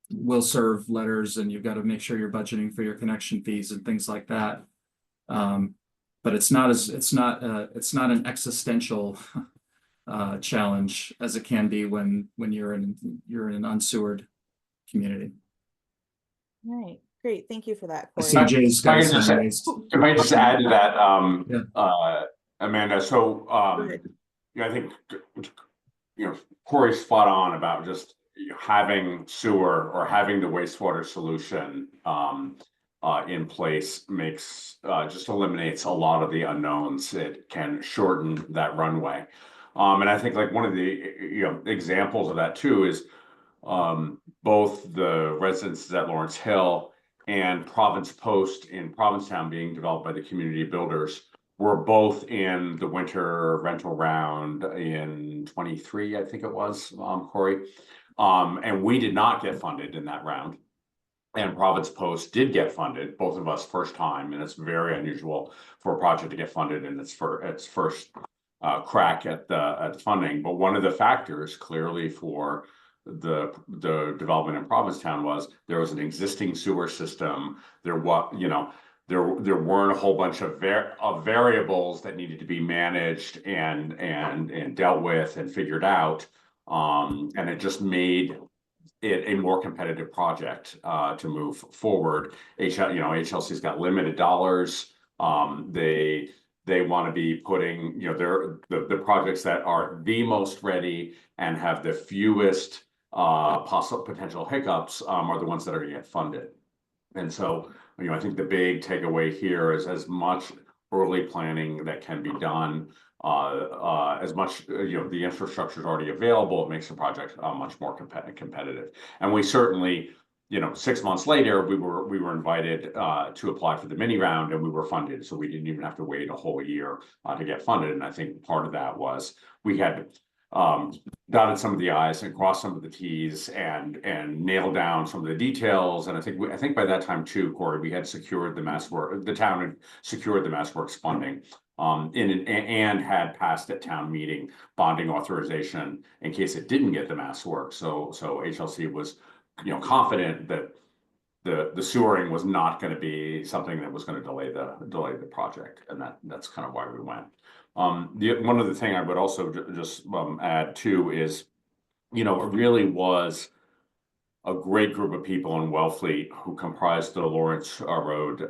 will serve letters, and you've got to make sure you're budgeting for your connection fees and things like that. But it's not an existential challenge as it can be when you're in an unsewered community. All right, great. Thank you for that, Cory. If I just add to that, Amanda. So I think Cory's spot on about just having sewer or having the wastewater solution in place just eliminates a lot of the unknowns. It can shorten that runway. And I think like one of the examples of that too is both the residences at Lawrence Hill and Province Post in Provincetown being developed by the community builders. were both in the winter rental round in 23, I think it was, Cory. And we did not get funded in that round. And Providence Post did get funded, both of us first time, and it's very unusual for a project to get funded in its first crack at the funding. But one of the factors clearly for the development in Provincetown was there was an existing sewer system. There weren't a whole bunch of variables that needed to be managed and dealt with and figured out, and it just made it a more competitive project to move forward. HLC's got limited dollars. They want to be putting, the projects that are the most ready and have the fewest possible potential hiccups are the ones that are going to get funded. And so, I think the big takeaway here is as much early planning that can be done, as much, the infrastructure is already available, it makes the project much more competitive. And we certainly, 6 months later, we were invited to apply for the mini round, and we were funded. So we didn't even have to wait a whole year to get funded. And I think part of that was we had dotted some of the I's and crossed some of the T's and nailed down some of the details. And I think by that time too, Cory, we had secured the town had secured the MassWorks funding. And had passed at town meeting bonding authorization in case it didn't get the MassWorks. So HLC was, confident that the sewering was not going to be something that was going to delay the project, and that's kind of why we went. One other thing I would also just add too is, it really was a great group of people in Wellfleet who comprised the Lawrence Road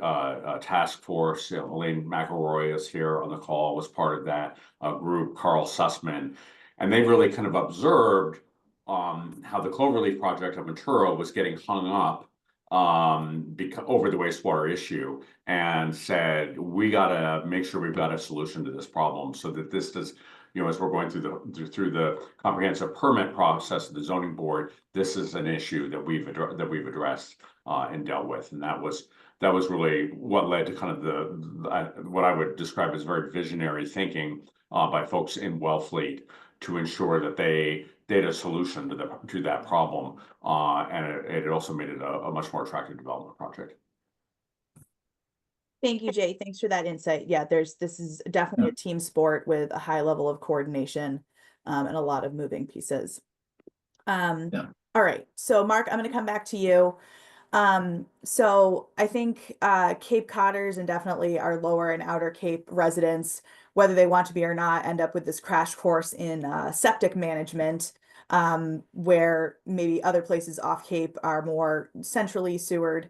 task force. Elaine McElroy is here on the call, was part of that group, Carl Sussman. And they really kind of observed how the Cloverleaf project of Ventura was getting hung up over the wastewater issue, and said, we got to make sure we've got a solution to this problem so that this does, as we're going through the comprehensive permit process of the zoning board, this is an issue that we've addressed and dealt with. And that was really what led to kind of what I would describe as very visionary thinking by folks in Wellfleet to ensure that they had a solution to that problem, and it also made it a much more attractive development project. Thank you, Jay. Thanks for that insight. Yeah, this is definitely a team sport with a high level of coordination and a lot of moving pieces. All right, so Mark, I'm going to come back to you. So I think Cape Codders and definitely our lower and outer Cape residents, whether they want to be or not, end up with this crash course in septic management, where maybe other places off Cape are more centrally sewered.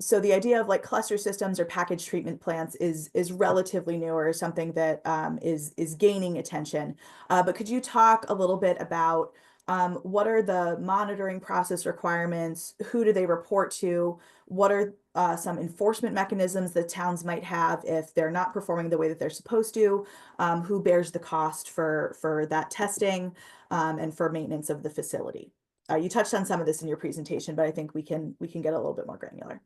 So the idea of like cluster systems or package treatment plants is relatively newer, something that is gaining attention. But could you talk a little bit about what are the monitoring process requirements? Who do they report to? What are some enforcement mechanisms that towns might have if they're not performing the way that they're supposed to? Who bears the cost for that testing and for maintenance of the facility? You touched on some of this in your presentation, but I think we can get a little bit more granular.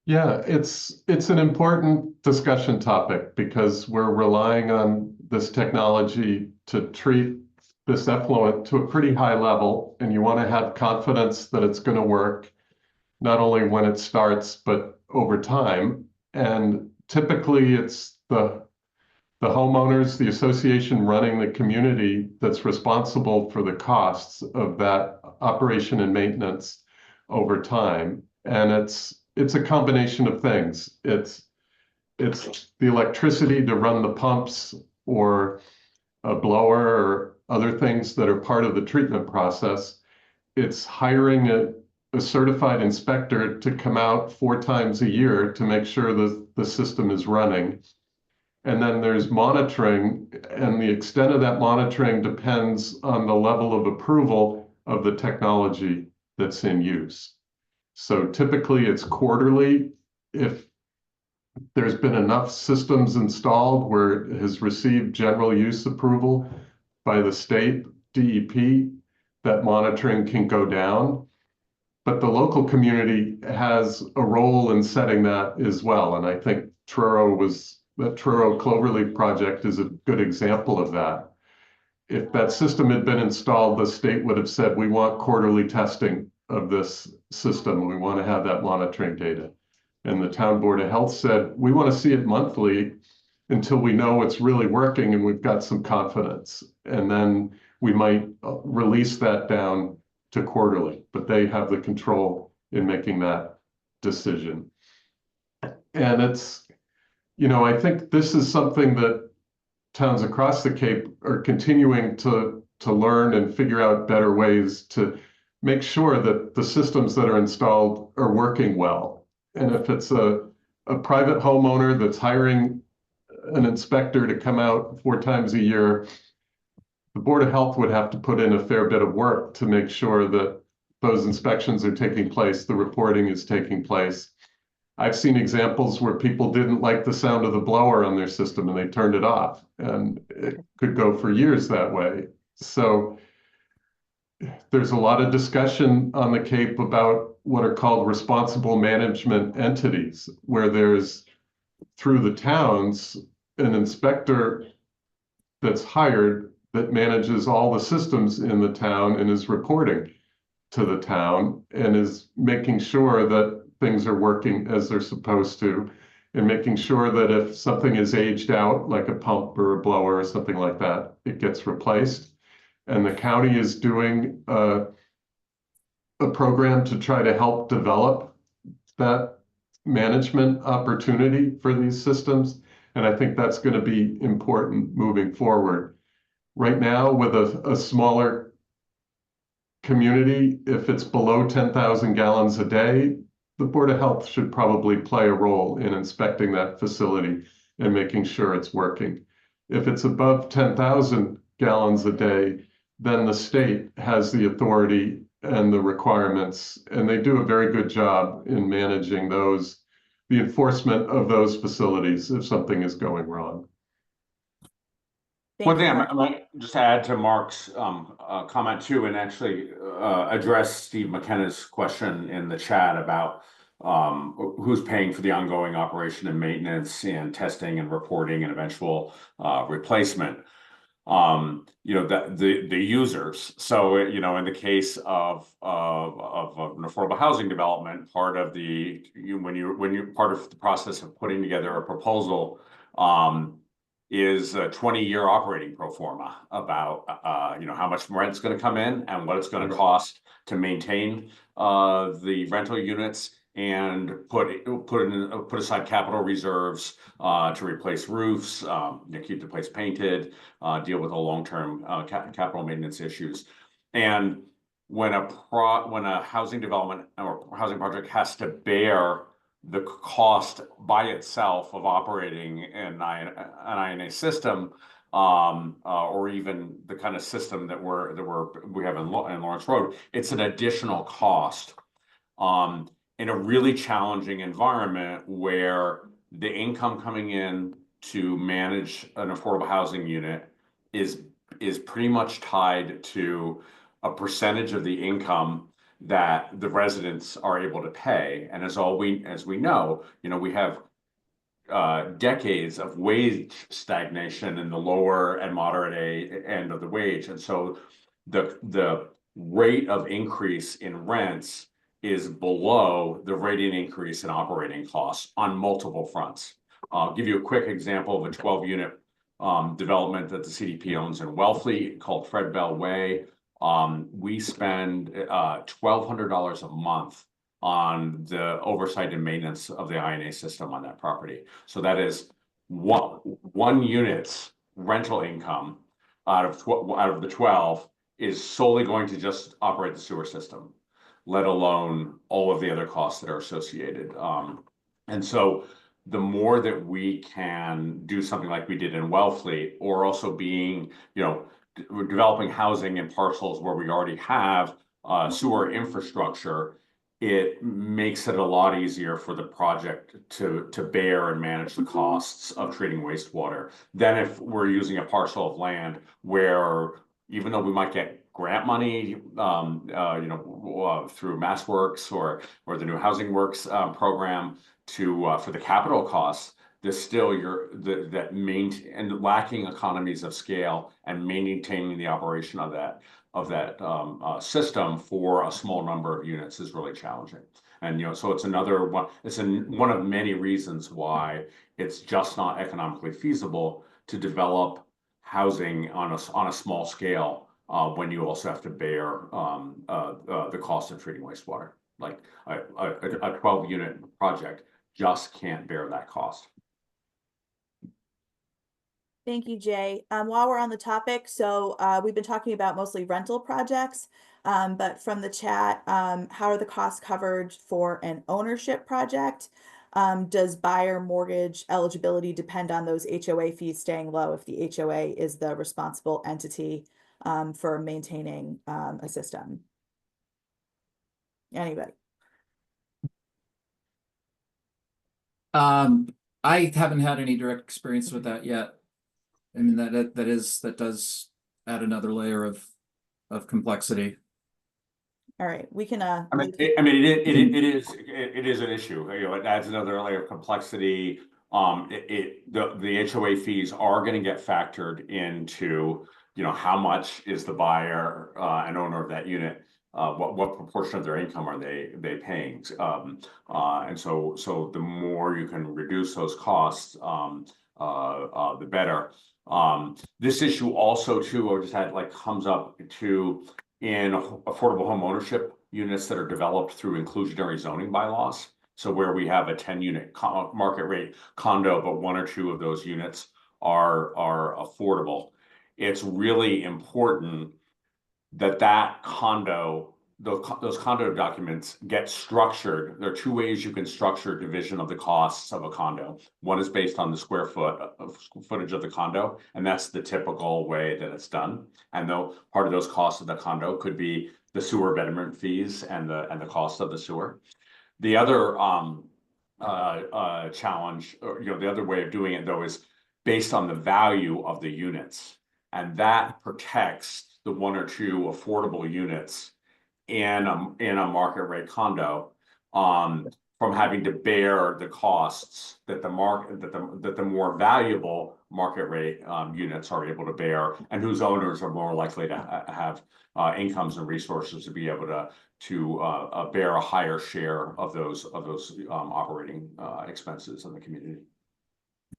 Yeah, it's an important discussion topic because we're relying on this technology to treat this effluent to a pretty high level, and you want to have confidence that it's going to work not only when it starts but over time. And typically it's the homeowners, the association running the community that's responsible for the costs of that operation and maintenance over time. And it's a combination of things. It's the electricity to run the pumps or a blower or other things that are part of the treatment process. It's hiring a certified inspector to come out 4 times a year to make sure that the system is running. And then there's monitoring, and the extent of that monitoring depends on the level of approval of the technology that's in use. So typically it's quarterly. If there's been enough systems installed where it has received general use approval by the state DEP, that monitoring can go down. But the local community has a role in setting that as well. And I think Truro was The Truro Cloverleaf project is a good example of that. If that system had been installed, the state would have said, we want quarterly testing of this system. We want to have that monitoring data. And the town board of health said, we want to see it monthly until we know it's really working and we've got some confidence. And then we might release that down to quarterly, but they have the control in making that decision. And it's, I think this is something that towns across the Cape are continuing to learn and figure out better ways to make sure that the systems that are installed are working well. And if it's a private homeowner that's hiring an inspector to come out 4 times a year, the Board of Health would have to put in a fair bit of work to make sure that those inspections are taking place, the reporting is taking place. I've seen examples where people didn't like the sound of the blower on their system and they turned it off, and it could go for years that way. So there's a lot of discussion on the Cape about what are called responsible management entities, where there's, through the towns, an inspector that's hired that manages all the systems in the town and is reporting to the town and is making sure that things are working as they're supposed to, and making sure that if something is aged out, like a pump or a blower or something like that, it gets replaced. And the county is doing a program to try to help develop that management opportunity for these systems. And I think that's going to be important moving forward. Right now, with a smaller community, if it's below 10,000 gallons a day, the Board of Health should probably play a role in inspecting that facility and making sure it's working. If it's above 10,000 gallons a day, then the state has the authority and the requirements, and they do a very good job in managing the enforcement of those facilities if something is going wrong. One thing I might just add to Mark's comment too, and actually address Steve McKenna's question in the chat about who's paying for the ongoing operation and maintenance and testing and reporting and eventual replacement. The users. So in the case of an affordable housing development, part of part of the process of putting together a proposal is a 20-year operating pro forma about how much rent's going to come in and what it's going to cost to maintain the rental units, and put aside capital reserves to replace roofs, keep the place painted, deal with the long-term capital maintenance issues. And when a housing development or housing project has to bear the cost by itself of operating an INA system, or even the kind of system that we have in Lawrence Road, it's an additional cost in a really challenging environment where the income coming in to manage an affordable housing unit is pretty much tied to a percentage of the income that the residents are able to pay. And as we know, we have decades of wage stagnation in the lower and moderate end of the wage. And so the rate of increase in rents is below the rate of increase in operating costs on multiple fronts. I'll give you a quick example of a 12-unit development that the CDP owns in Wellfleet called Fred Bell Way. We spend $1,200 a month on the oversight and maintenance of the INA system on that property. So that is one unit's rental income out of the 12 is solely going to just operate the sewer system, let alone all of the other costs that are associated. And so the more that we can do something like we did in Wellfleet, or also being, developing housing in parcels where we already have sewer infrastructure, it makes it a lot easier for the project to bear and manage the costs of treating wastewater than if we're using a parcel of land where, even though we might get grant money, through MassWorks or the New Housing Works program for the capital costs, there's still and lacking economies of scale and maintaining the operation of that system for a small number of units is really challenging. And so it's another one. It's one of many reasons why it's just not economically feasible to develop housing on a small scale when you also have to bear the cost of treating wastewater. Like a 12-unit project just can't bear that cost. Thank you, Jay. While we're on the topic, so we've been talking about mostly rental projects, but from the chat, how are the costs covered for an ownership project? Does buyer mortgage eligibility depend on those HOA fees staying low if the HOA is the responsible entity for maintaining a system? Anybody? I haven't had any direct experience with that yet. I mean, that does add another layer of complexity. All right, we can. I mean, it is an issue. It adds another layer of complexity. The HOA fees are going to get factored into, how much is the buyer and owner of that unit, what proportion of their income are they paying, and so the more you can reduce those costs, the better. This issue also too, or just had comes up too in affordable home ownership units that are developed through inclusionary zoning bylaws. So where we have a 10-unit market rate condo, but 1 or 2 of those units are affordable. It's really important that condo, those condo documents get structured. There are 2 ways you can structure division of the costs of a condo. One is based on the square footage of the condo, and that's the typical way that it's done. And though part of those costs of the condo could be the sewer betterment fees and the cost of the sewer. The other challenge, or the other way of doing it though, is based on the value of the units, and that protects the 1 or 2 affordable units in a market rate condo from having to bear the costs that the more valuable market rate units are able to bear, and whose owners are more likely to have incomes and resources to be able to bear a higher share of those operating expenses in the community.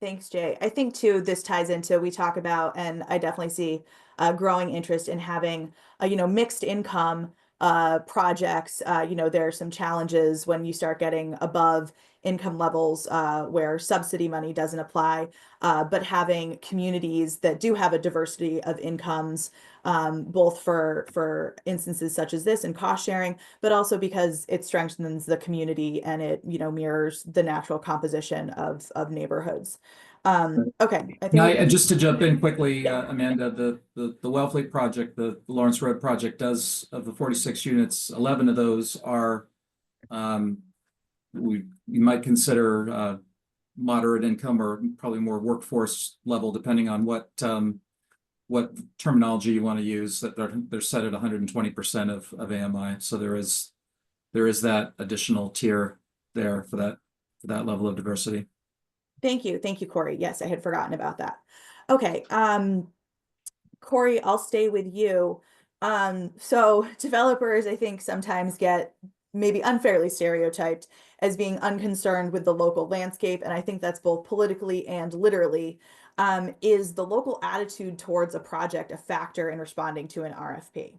Thanks, Jay. I think too, this ties into, we talk about, and I definitely see a growing interest in having, mixed income projects. There are some challenges when you start getting above income levels where subsidy money doesn't apply, but having communities that do have a diversity of incomes, both for instances such as this and cost sharing, but also because it strengthens the community and it, mirrors the natural composition of neighborhoods. Okay, I think Just to jump in quickly, Amanda, the Wellfleet project, the Lawrence Road project, does, of the 46 units, 11 of those are you might consider moderate income, or probably more workforce level, depending on what terminology you want to use. That they're set at 120% of AMI. So there is that additional tier there for that level of diversity. Thank you, Cory. Yes, I had forgotten about that. Okay, Cory, I'll stay with you. So developers, I think, sometimes get maybe unfairly stereotyped as being unconcerned with the local landscape, and I think that's both politically and literally. Is the local attitude towards a project a factor in responding to an RFP?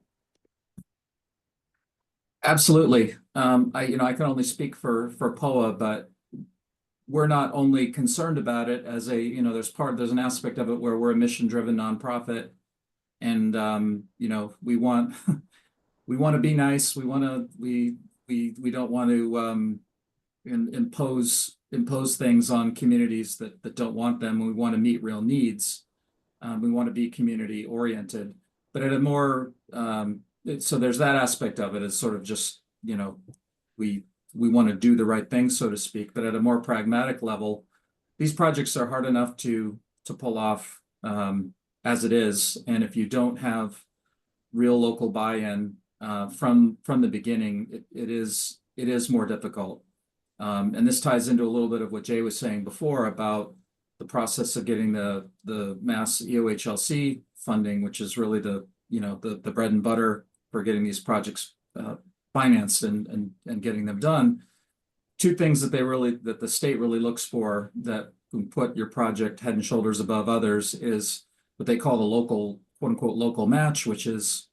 Absolutely. I can only speak for POAH, but we're not only concerned about it as there's an aspect of it where we're a mission-driven nonprofit, and we want to be nice. We don't want to impose things on communities that don't want them. We want to meet real needs. We want to be community oriented, but at a more so there's that aspect of it. Is sort of just we want to do the right thing, so to speak. But at a more pragmatic level, these projects are hard enough to pull off as it is, and if you don't have real local buy-in from the beginning, it is more difficult. And this ties into a little bit of what Jay was saying before about the process of getting the Mass EOHLC funding, which is really the bread and butter for getting these projects financed and getting them done. Two things that the state really looks for that can put your project head and shoulders above others is what they call the local, quote unquote, local match, which is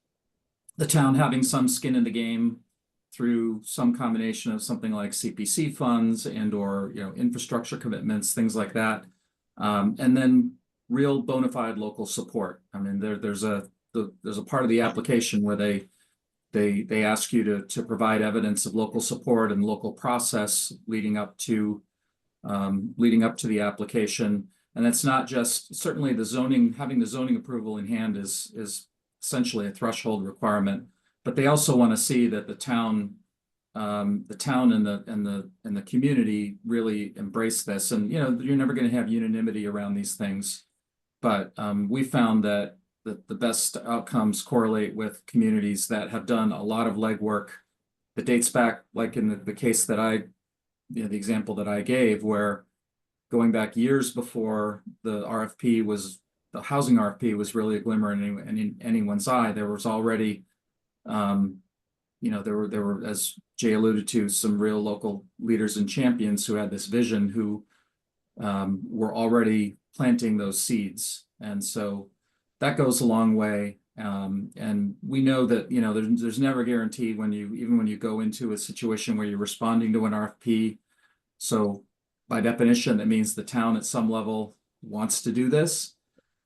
the town having some skin in the game through some combination of something like CPC funds and or infrastructure commitments, things like that. And then real bona fide local support. I mean, there's a part of the application where they ask you to provide evidence of local support and local process leading up to the application. And that's not just, certainly having the zoning approval in hand is essentially a threshold requirement, but they also want to see that the town and the community really embrace this. And you're never going to have unanimity around these things, but we found that the best outcomes correlate with communities that have done a lot of legwork that dates back, like in the case that the example that I gave, where going back years before the housing RFP was really a glimmer in anyone's eye, there was already, there were, as Jay alluded to, some real local leaders and champions who had this vision who were already planting those seeds. And so that goes a long way. And we know that, there's never a guarantee even when you go into a situation where you're responding to an RFP. So by definition, that means the town at some level wants to do this.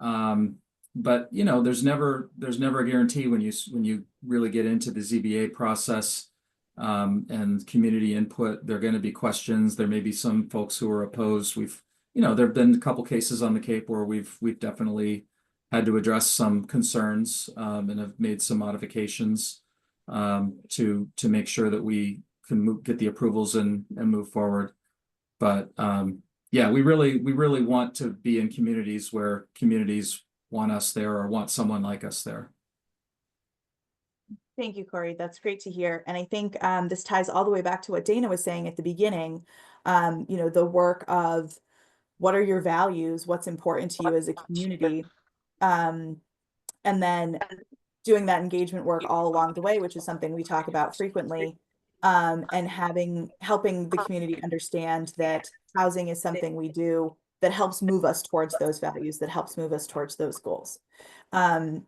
But there's never a guarantee when you really get into the ZBA process and community input. There are going to be questions. There may be some folks who are opposed. there have been a couple cases on the Cape where we've definitely had to address some concerns and have made some modifications to make sure that we can get the approvals and move forward. But yeah, we really want to be in communities where communities want us there or want someone like us there. Thank you, Cory. That's great to hear. And I think this ties all the way back to what Dana was saying at the beginning, the work of what are your values, what's important to you as a community, and then doing that engagement work all along the way, which is something we talk about frequently, and helping the community understand that housing is something we do that helps move us towards those values, that helps move us towards those goals.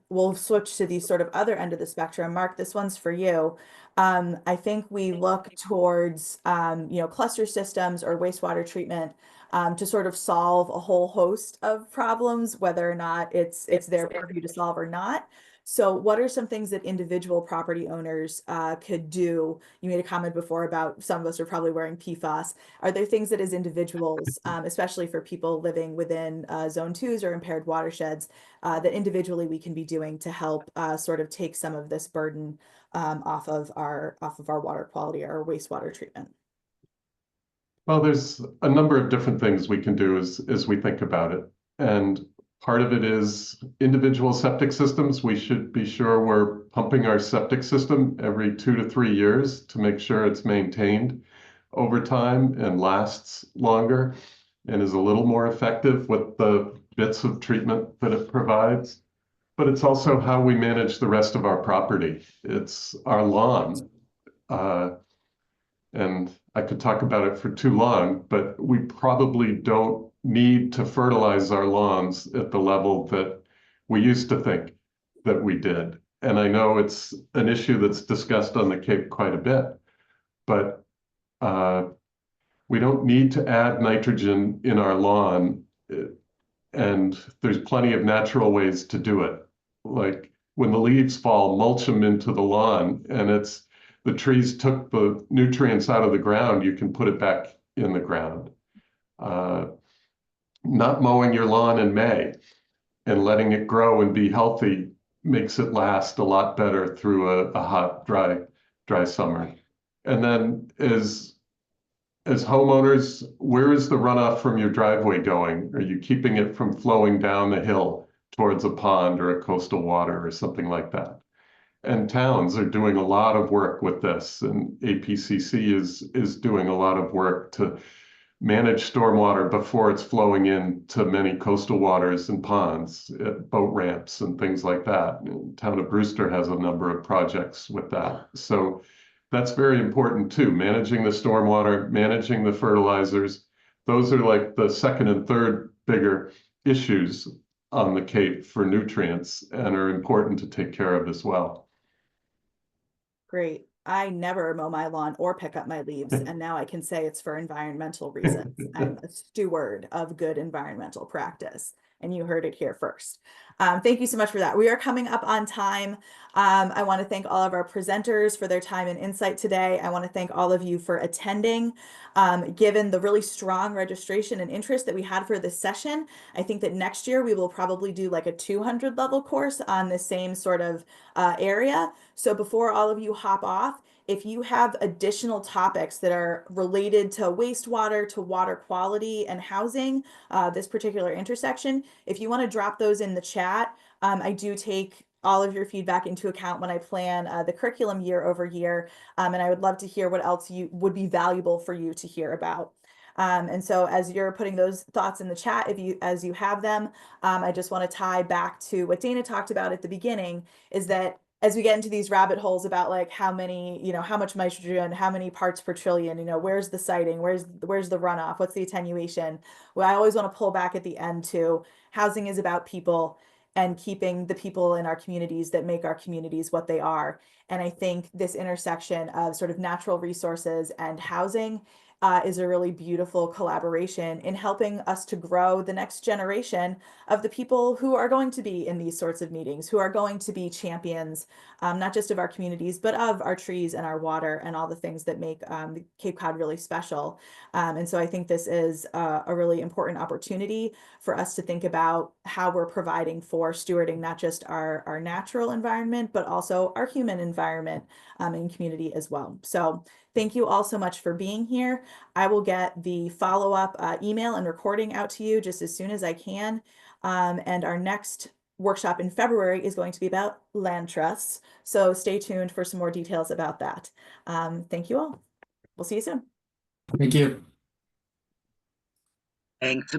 We'll switch to the sort of other end of the spectrum. Mark, this one's for you. I think we look towards, cluster systems or wastewater treatment to sort of solve a whole host of problems, whether or not it's their purview to solve or not. So what are some things that individual property owners could do? You made a comment before about some of us are probably wearing PFAS. Are there things that as individuals, especially for people living within zone 2s or impaired watersheds, that individually we can be doing to help sort of take some of this burden off of our water quality or wastewater treatment? Well, there's a number of different things we can do as we think about it. And part of it is individual septic systems. We should be sure we're pumping our septic system every 2 to 3 years to make sure it's maintained over time and lasts longer and is a little more effective with the bits of treatment that it provides. But it's also how we manage the rest of our property. It's our lawn. And I could talk about it for too long, but we probably don't need to fertilize our lawns at the level that we used to think that we did. And I know it's an issue that's discussed on the Cape quite a bit, but we don't need to add nitrogen in our lawn. And there's plenty of natural ways to do it. Like when the leaves fall, mulch them into the lawn, and the trees took the nutrients out of the ground, you can put it back in the ground. Not mowing your lawn in May and letting it grow and be healthy makes it last a lot better through a hot, dry summer. And then as homeowners, where is the runoff from your driveway going? Are you keeping it from flowing down the hill towards a pond or a coastal water or something like that? and towns are doing a lot of work with this, and APCC is doing a lot of work to manage stormwater before it's flowing into many coastal waters and ponds, boat ramps and things like that. And Town of Brewster has a number of projects with that. So that's very important too, managing the stormwater, managing the fertilizers. Those are like the second and third bigger issues on the Cape for nutrients and are important to take care of as well. Great. I never mow my lawn or pick up my leaves, and now I can say it's for environmental reasons. I'm a steward of good environmental practice, and you heard it here first. Thank you so much for that. We are coming up on time. I want to thank all of our presenters for their time and insight today. I want to thank all of you for attending. Given the really strong registration and interest that we had for this session, I think that next year we will probably do like a 200 level course on the same sort of area. So before all of you hop off, if you have additional topics that are related to wastewater, to water quality and housing, this particular intersection, if you want to drop those in the chat, I do take all of your feedback into account when I plan the curriculum year over year. And I would love to hear what else you would be valuable for you to hear about. And so as you're putting those thoughts in the chat, as you have them, I just want to tie back to what Dana talked about at the beginning, is that as we get into these rabbit holes about like how many, how much nitrogen, how many parts per trillion, where's the siting, where's the runoff, what's the attenuation? Well, I always want to pull back at the end to housing is about people and keeping the people in our communities that make our communities what they are. And I think this intersection of sort of natural resources and housing is a really beautiful collaboration in helping us to grow the next generation of the people who are going to be in these sorts of meetings, who are going to be champions, not just of our communities, but of our trees and our water and all the things that make the Cape Cod really special. And so I think this is a really important opportunity for us to think about how we're providing for stewarding not just our natural environment, but also our human environment and community as well. So thank you all so much for being here. I will get the follow-up email and recording out to you just as soon as I can. And our next workshop in February is going to be about land trusts. So stay tuned for some more details about that. Thank you all. We'll see you soon. Thank you. Thanks.